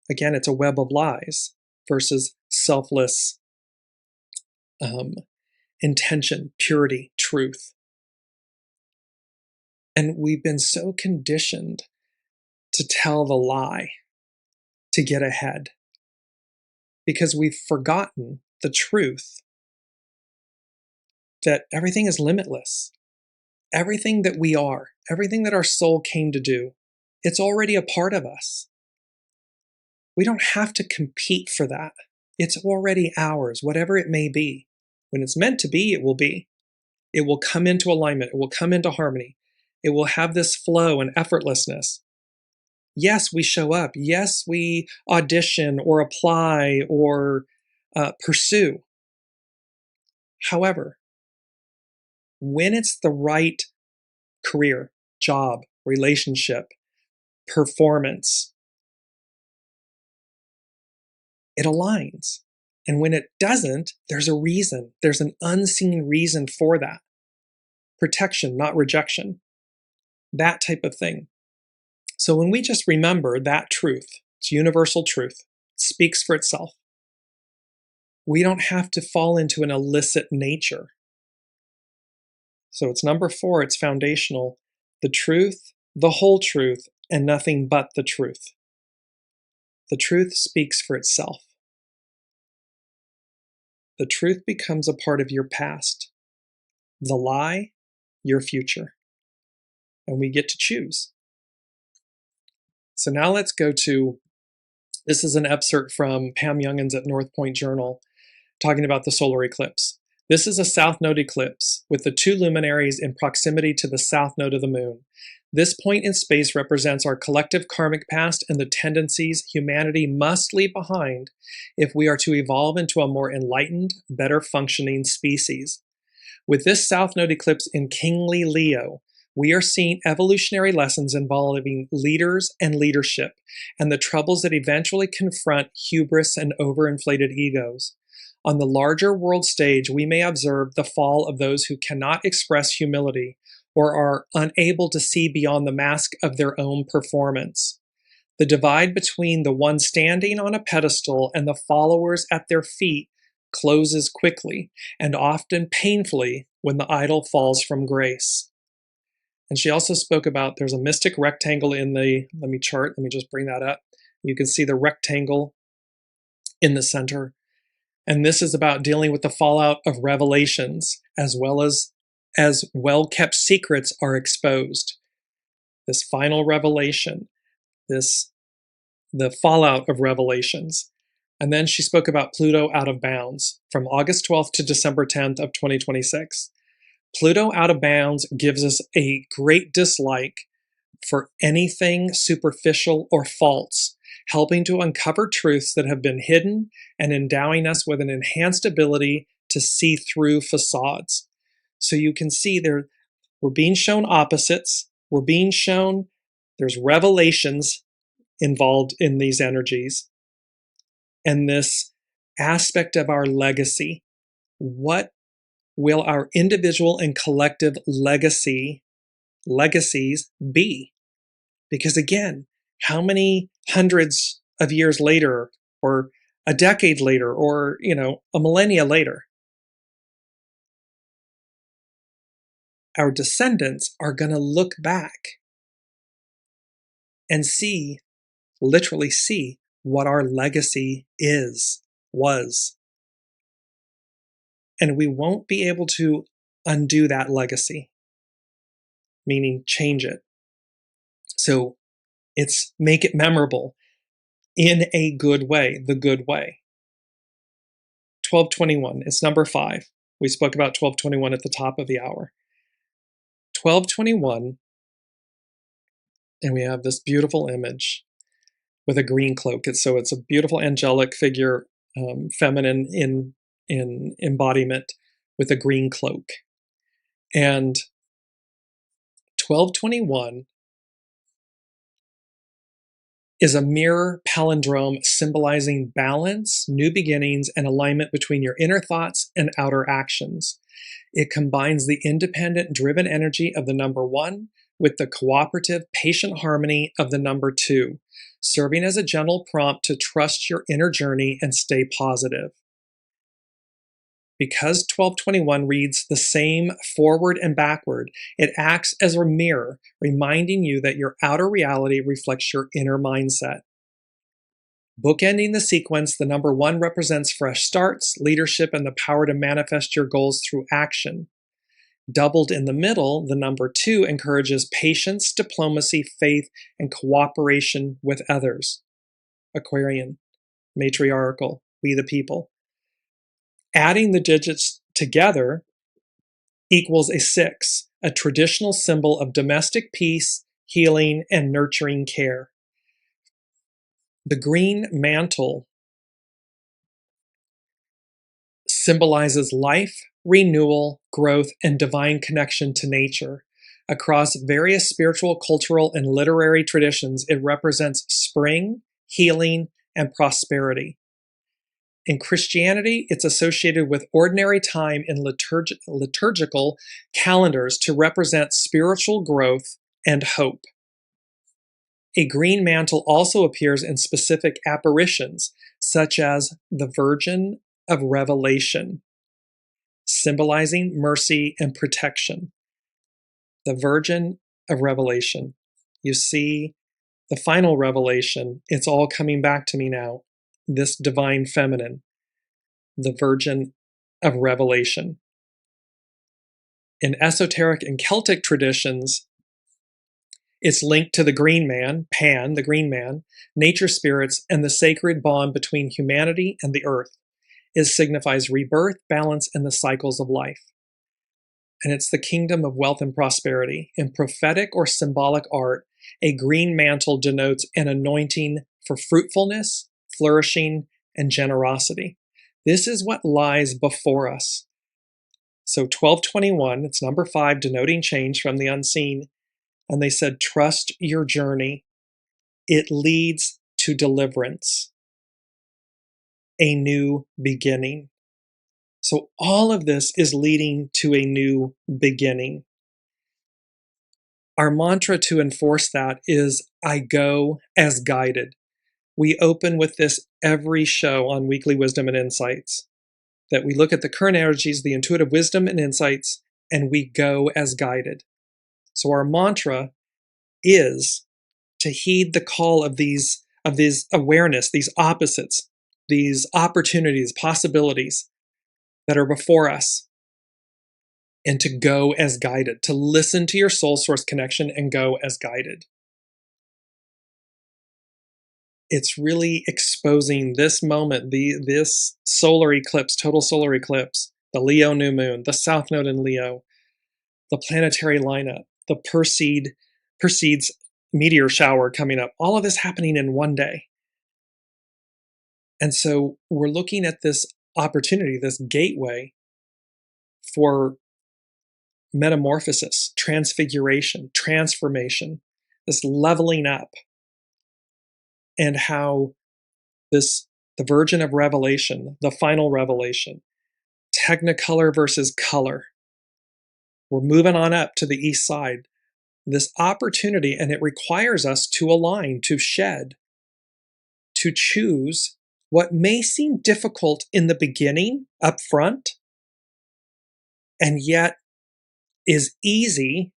again, it's a web of lies versus selfless intention, purity, truth. And we've been so conditioned to tell the lie, to get ahead, because we've forgotten the truth that everything is limitless. Everything that we are, everything that our soul came to do, it's already a part of us. We don't have to compete for that. It's already ours, whatever it may be. When it's meant to be, it will be. It will come into alignment. It will come into harmony. It will have this flow and effortlessness. Yes, we show up. Yes, we audition or apply or pursue. However, when it's the right career, job, relationship, performance, it aligns. And when it doesn't, there's a reason. There's an unseen reason for that. Protection, not rejection. That type of thing. So when we just remember that truth, it's universal truth, it speaks for itself. We don't have to fall into an illicit nature. So it's number 4, it's foundational. The truth, the whole truth, and nothing but the truth. The truth speaks for itself. The truth becomes a part of your past. The lie, your future. And we get to choose. So now let's go to, this is an excerpt from Pam Youngins at North Point Journal, talking about the solar eclipse. This is a south node eclipse with the 2 luminaries in proximity to the south node of the moon. This point in space represents our collective karmic past and the tendencies humanity must leave behind if we are to evolve into a more enlightened, better functioning species. With this south node eclipse in kingly Leo, we are seeing evolutionary lessons involving leaders and leadership and the troubles that eventually confront hubris and overinflated egos. On the larger world stage, we may observe the fall of those who cannot express humility or are unable to see beyond the mask of their own performance. The divide between the one standing on a pedestal and the followers at their feet closes quickly and often painfully when the idol falls from grace. And she also spoke about there's a mystic rectangle in the, let me just bring that up. You can see the rectangle in the center. And this is about dealing with the fallout of revelations as well-kept secrets are exposed. This final revelation, the fallout of revelations. And then she spoke about Pluto out of bounds from August 12th to December 10th of 2026. Pluto out of bounds gives us a great dislike for anything superficial or false, helping to uncover truths that have been hidden and endowing us with an enhanced ability to see through facades. So you can see there, we're being shown opposites. We're being shown there's revelations involved in these energies and this aspect of our legacy. What will our individual and collective legacies be? Because again, how many hundreds of years later, or a decade later, or a millennia later, our descendants are going to look back and literally see what our legacy was. And we won't be able to undo that legacy, meaning change it. So it's make it memorable in a good way, the good way. 1221, it's number 5. We spoke about 1221 at the top of the hour. 1221, and we have this beautiful image with a green cloak. It's a beautiful angelic figure, feminine in embodiment, with a green cloak. And 1221 is a mirror palindrome symbolizing balance, new beginnings, and alignment between your inner thoughts and outer actions. It combines the independent, driven energy of the number 1 with the cooperative, patient harmony of the number 2, serving as a gentle prompt to trust your inner journey and stay positive. Because 1221 reads the same forward and backward, it acts as a mirror, reminding you that your outer reality reflects your inner mindset. Bookending the sequence, the number 1 represents fresh starts, leadership, and the power to manifest your goals through action. Doubled in the middle, the number 2 encourages patience, diplomacy, faith, and cooperation with others. Aquarian, matriarchal, we the people. Adding the digits together equals a 6, a traditional symbol of domestic peace, healing, and nurturing care. The green mantle symbolizes life, renewal, growth, and divine connection to nature. Across various spiritual, cultural, and literary traditions, it represents spring, healing, and prosperity. In Christianity, it's associated with ordinary time in liturgical calendars to represent spiritual growth and hope. A green mantle also appears in specific apparitions, such as the Virgin of Revelation, symbolizing mercy and protection. The Virgin of Revelation. You see, the final revelation, it's all coming back to me now. This divine feminine, the Virgin of Revelation. In esoteric and Celtic traditions, it's linked to the green man, Pan, the green man, nature spirits, and the sacred bond between humanity and the earth. It signifies rebirth, balance, and the cycles of life. And it's the kingdom of wealth and prosperity. In prophetic or symbolic art, a green mantle denotes an anointing for fruitfulness, flourishing, and generosity. This is what lies before us. So 1221, it's number 5, denoting change from the unseen. And they said, trust your journey. It leads to deliverance, a new beginning. So all of this is leading to a new beginning. Our mantra to enforce that is, I go as guided. We open with this every show on Weekly Wisdom and Insights, that we look at the current energies, the intuitive wisdom and insights, and we go as guided. So our mantra is to heed the call of these awareness, these opposites, these opportunities, possibilities that are before us, and to go as guided, to listen to your soul source connection and go as guided. It's really exposing this moment, this solar eclipse, total solar eclipse, the Leo new moon, the South Node in Leo, the planetary lineup, the Perseid meteor shower coming up, all of this happening in one day. And so we're looking at this opportunity, this gateway for metamorphosis, transfiguration, transformation, this leveling up, and how the Virgin of Revelation, the final revelation, Technicolor versus color. We're moving on up to the east side. This opportunity, and it requires us to align, to shed, to choose what may seem difficult in the beginning, up front, and yet is easy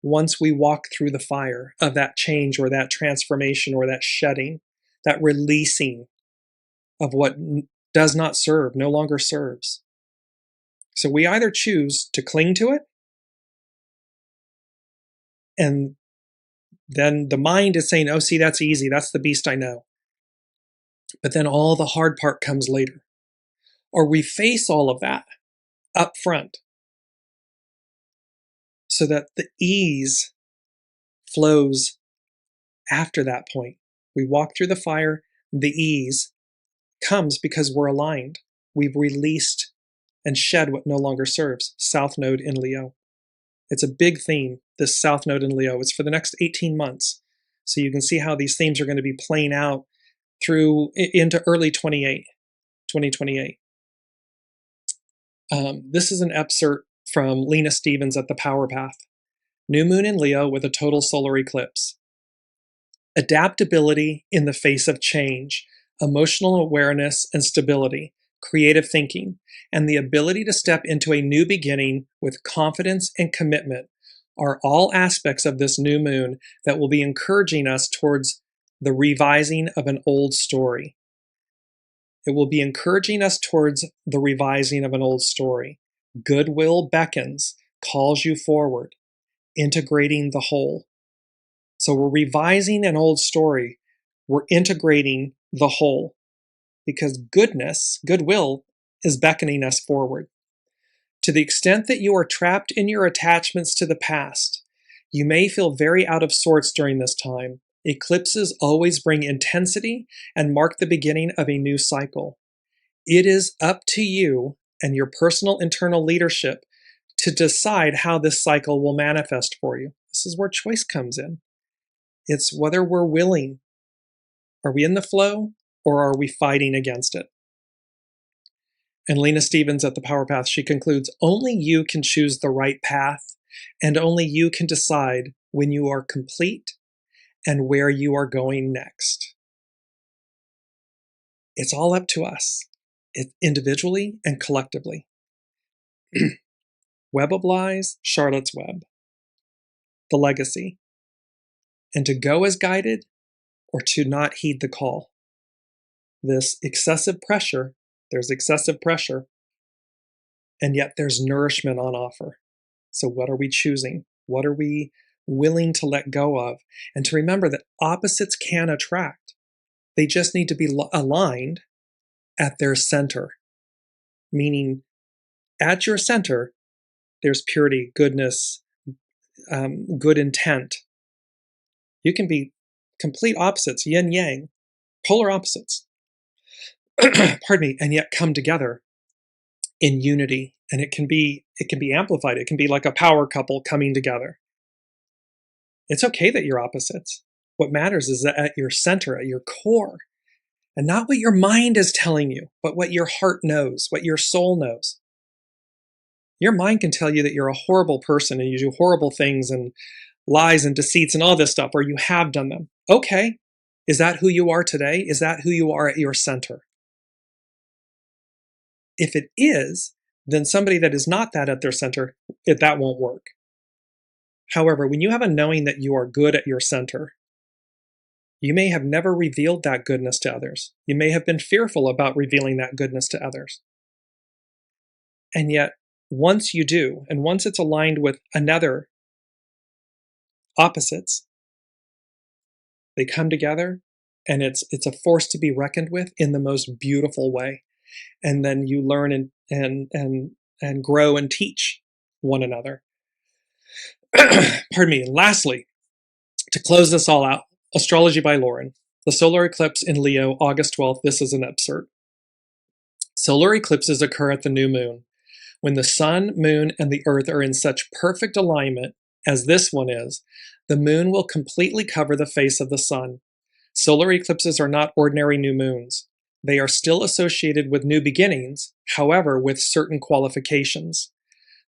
once we walk through the fire of that change or that transformation or that shedding, that releasing of what does not serve, no longer serves. So we either choose to cling to it, and then the mind is saying, oh, see, that's easy. That's the beast I know. But then all the hard part comes later. Or we face all of that up front so that the ease flows after that point. We walk through the fire, the ease comes because we're aligned. We've released and shed what no longer serves. South Node in Leo. It's a big theme, this South Node in Leo. It's for the next 18 months. So you can see how these themes are going to be playing out through into early 2028. This is an excerpt from Lena Stevens at the Power Path. New moon in Leo with a total solar eclipse. Adaptability in the face of change, emotional awareness and stability, creative thinking, and the ability to step into a new beginning with confidence and commitment are all aspects of this new moon that will be encouraging us towards the revising of an old story. It will be encouraging us towards the revising of an old story. Goodwill beckons, calls you forward, integrating the whole. So we're revising an old story. We're integrating the whole because goodwill is beckoning us forward. To the extent that you are trapped in your attachments to the past, you may feel very out of sorts during this time. Eclipses always bring intensity and mark the beginning of a new cycle. It is up to you and your personal internal leadership to decide how this cycle will manifest for you. This is where choice comes in. It's whether we're willing. Are we in the flow or are we fighting against it? And Lena Stevens at the Power Path, she concludes, only you can choose the right path, and only you can decide when you are complete and where you are going next. It's all up to us, individually and collectively. Web of Lies, Charlotte's Web. The legacy. And to go as guided or to not heed the call. This excessive pressure, there's excessive pressure, and yet there's nourishment on offer. So what are we choosing? What are we willing to let go of? And to remember that opposites can attract. They just need to be aligned at their center. Meaning, at your center, there's purity, goodness, good intent. You can be complete opposites, yin yang, polar opposites, pardon me, and yet come together in unity. And it can be amplified. It can be like a power couple coming together. It's okay that you're opposites. What matters is that at your center, at your core, and not what your mind is telling you, but what your heart knows, what your soul knows. Your mind can tell you that you're a horrible person and you do horrible things and lies and deceits and all this stuff, or you have done them. Okay. Is that who you are today? Is that who you are at your center? If it is, then somebody that is not that at their center, that won't work. However, when you have a knowing that you are good at your center, you may have never revealed that goodness to others. You may have been fearful about revealing that goodness to others. And yet, once you do, and once it's aligned with another opposites, they come together, and it's a force to be reckoned with in the most beautiful way. And then you learn and grow and teach one another. Pardon me. And lastly, to close this all out, Astrology by Lauren. The solar eclipse in Leo, August 12th. This is an excerpt. Solar eclipses occur at the new moon. When the sun, moon, and the earth are in such perfect alignment as this one is, the moon will completely cover the face of the sun. Solar eclipses are not ordinary new moons. They are still associated with new beginnings, however, with certain qualifications.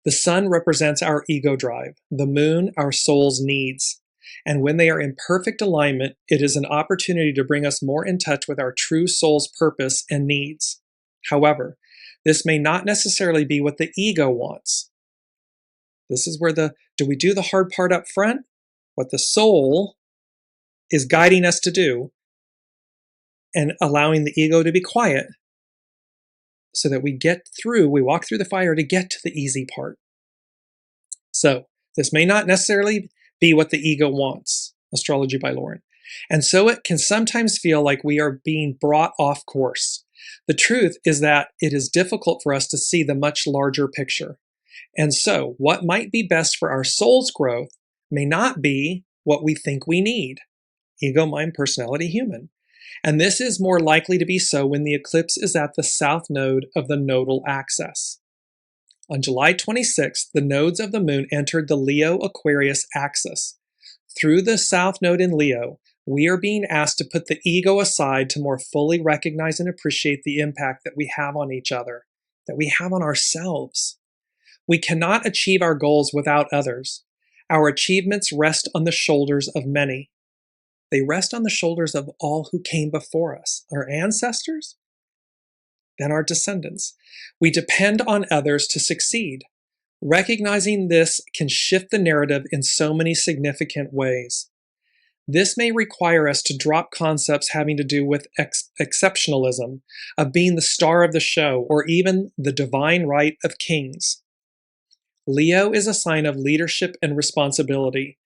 The sun represents our ego drive, the moon our soul's needs. And when they are in perfect alignment, it is an opportunity to bring us more in touch with our true soul's purpose and needs. However, this may not necessarily be what the ego wants. This is where do we do the hard part up front? What the soul is guiding us to do, and allowing the ego to be quiet so that we walk through the fire to get to the easy part. So this may not necessarily be what the ego wants. Astrology by Lauren. And so it can sometimes feel like we are being brought off course. The truth is that it is difficult for us to see the much larger picture. And so what might be best for our soul's growth may not be what we think we need. Ego, mind, personality, human. And this is more likely to be so when the eclipse is at the south node of the nodal axis. On July 26th, the nodes of the moon entered the Leo-Aquarius axis. Through the south node in Leo, we are being asked to put the ego aside to more fully recognize and appreciate the impact that we have on each other, that we have on ourselves. We cannot achieve our goals without others. Our achievements rest on the shoulders of many. They rest on the shoulders of all who came before us, our ancestors, then our descendants. We depend on others to succeed. Recognizing this can shift the narrative in so many significant ways. This may require us to drop concepts having to do with exceptionalism, of being the star of the show, or even the divine right of kings. Leo is a sign of leadership and responsibility,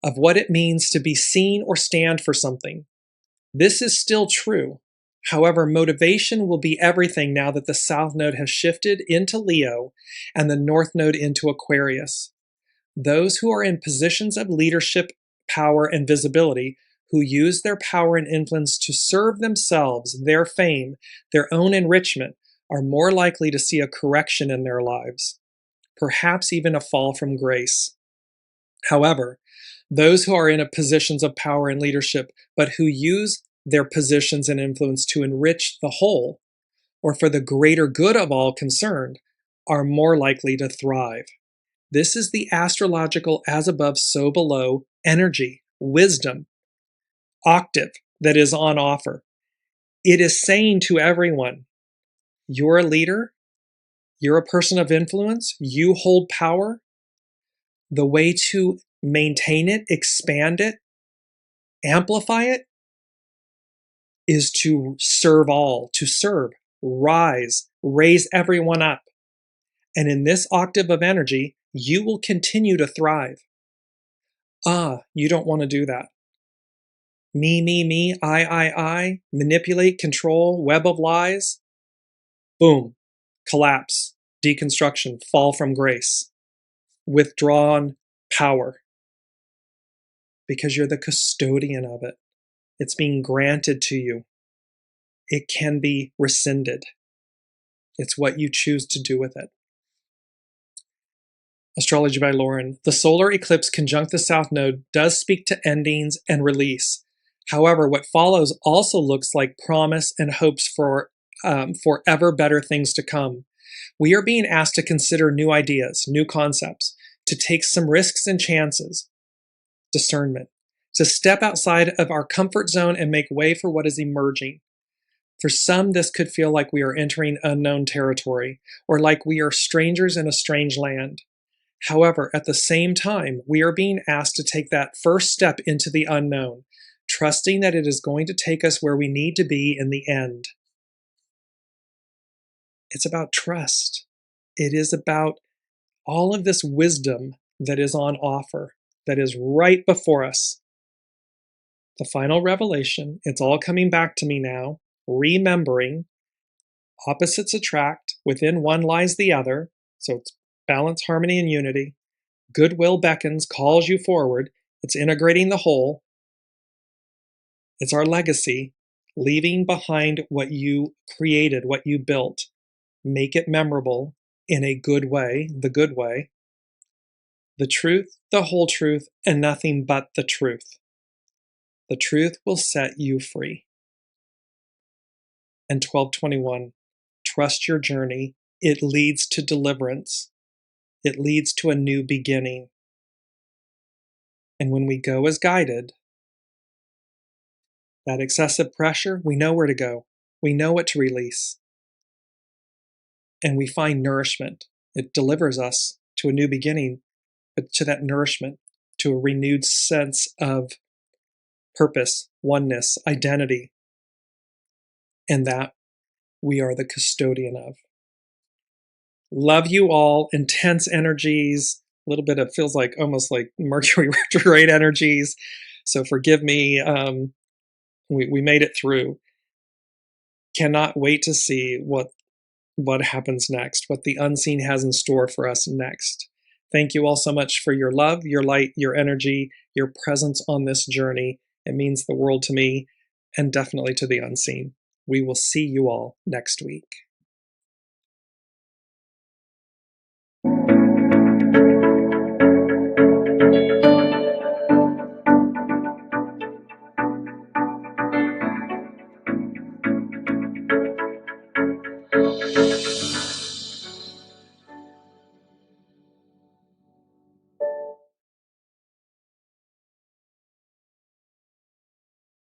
of what it means to be seen or stand for something. This is still true. However, motivation will be everything now that the South Node has shifted into Leo and the North Node into Aquarius. Those who are in positions of leadership, power, and visibility, who use their power and influence to serve themselves, their fame, their own enrichment, are more likely to see a correction in their lives, perhaps even a fall from grace. However, those who are in positions of power and leadership, but who use their positions and influence to enrich the whole, or for the greater good of all concerned, are more likely to thrive. This is the astrological as above, so below energy, wisdom, octave that is on offer. It is saying to everyone, you're a leader, you're a person of influence, you hold power. The way to maintain it, expand it, amplify it, is to serve all, to serve, rise, raise everyone up. And in this octave of energy, you will continue to thrive. You don't want to do that. Me, I, manipulate, control, web of lies. Boom, collapse, deconstruction, fall from grace, withdrawn power. Because you're the custodian of it. It's being granted to you. It can be rescinded. It's what you choose to do with it. Astrology by Lauren. The solar eclipse conjunct the South Node does speak to endings and release. However, what follows also looks like promise and hopes for ever better things to come. We are being asked to consider new ideas, new concepts, to take some risks and chances, discernment, to step outside of our comfort zone and make way for what is emerging. For some, this could feel like we are entering unknown territory, or like we are strangers in a strange land. However, at the same time, we are being asked to take that first step into the unknown, trusting that it is going to take us where we need to be in the end. It's about trust. It is about all of this wisdom that is on offer, that is right before us. The final revelation, it's all coming back to me now, remembering opposites attract, within one lies the other, so it's balance, harmony, and unity. Goodwill beckons, calls you forward, it's integrating the whole. It's our legacy, leaving behind what you created, what you built. Make it memorable in a good way, the good way. The truth, the whole truth, and nothing but the truth. The truth will set you free. And 1221, trust your journey. It leads to deliverance. It leads to a new beginning. And when we go as guided, that excessive pressure, we know where to go. We know what to release. And we find nourishment. It delivers us to a new beginning, but to that nourishment, to a renewed sense of purpose, oneness, identity, and that we are the custodian of. Love you all. Intense energies, a little bit of feels like almost like Mercury retrograde energies. So forgive me. We made it through. Cannot wait to see what happens next, what the unseen has in store for us next. Thank you all so much for your love, your light, your energy, your presence on this journey. It means the world to me and definitely to the unseen. We will see you all next week.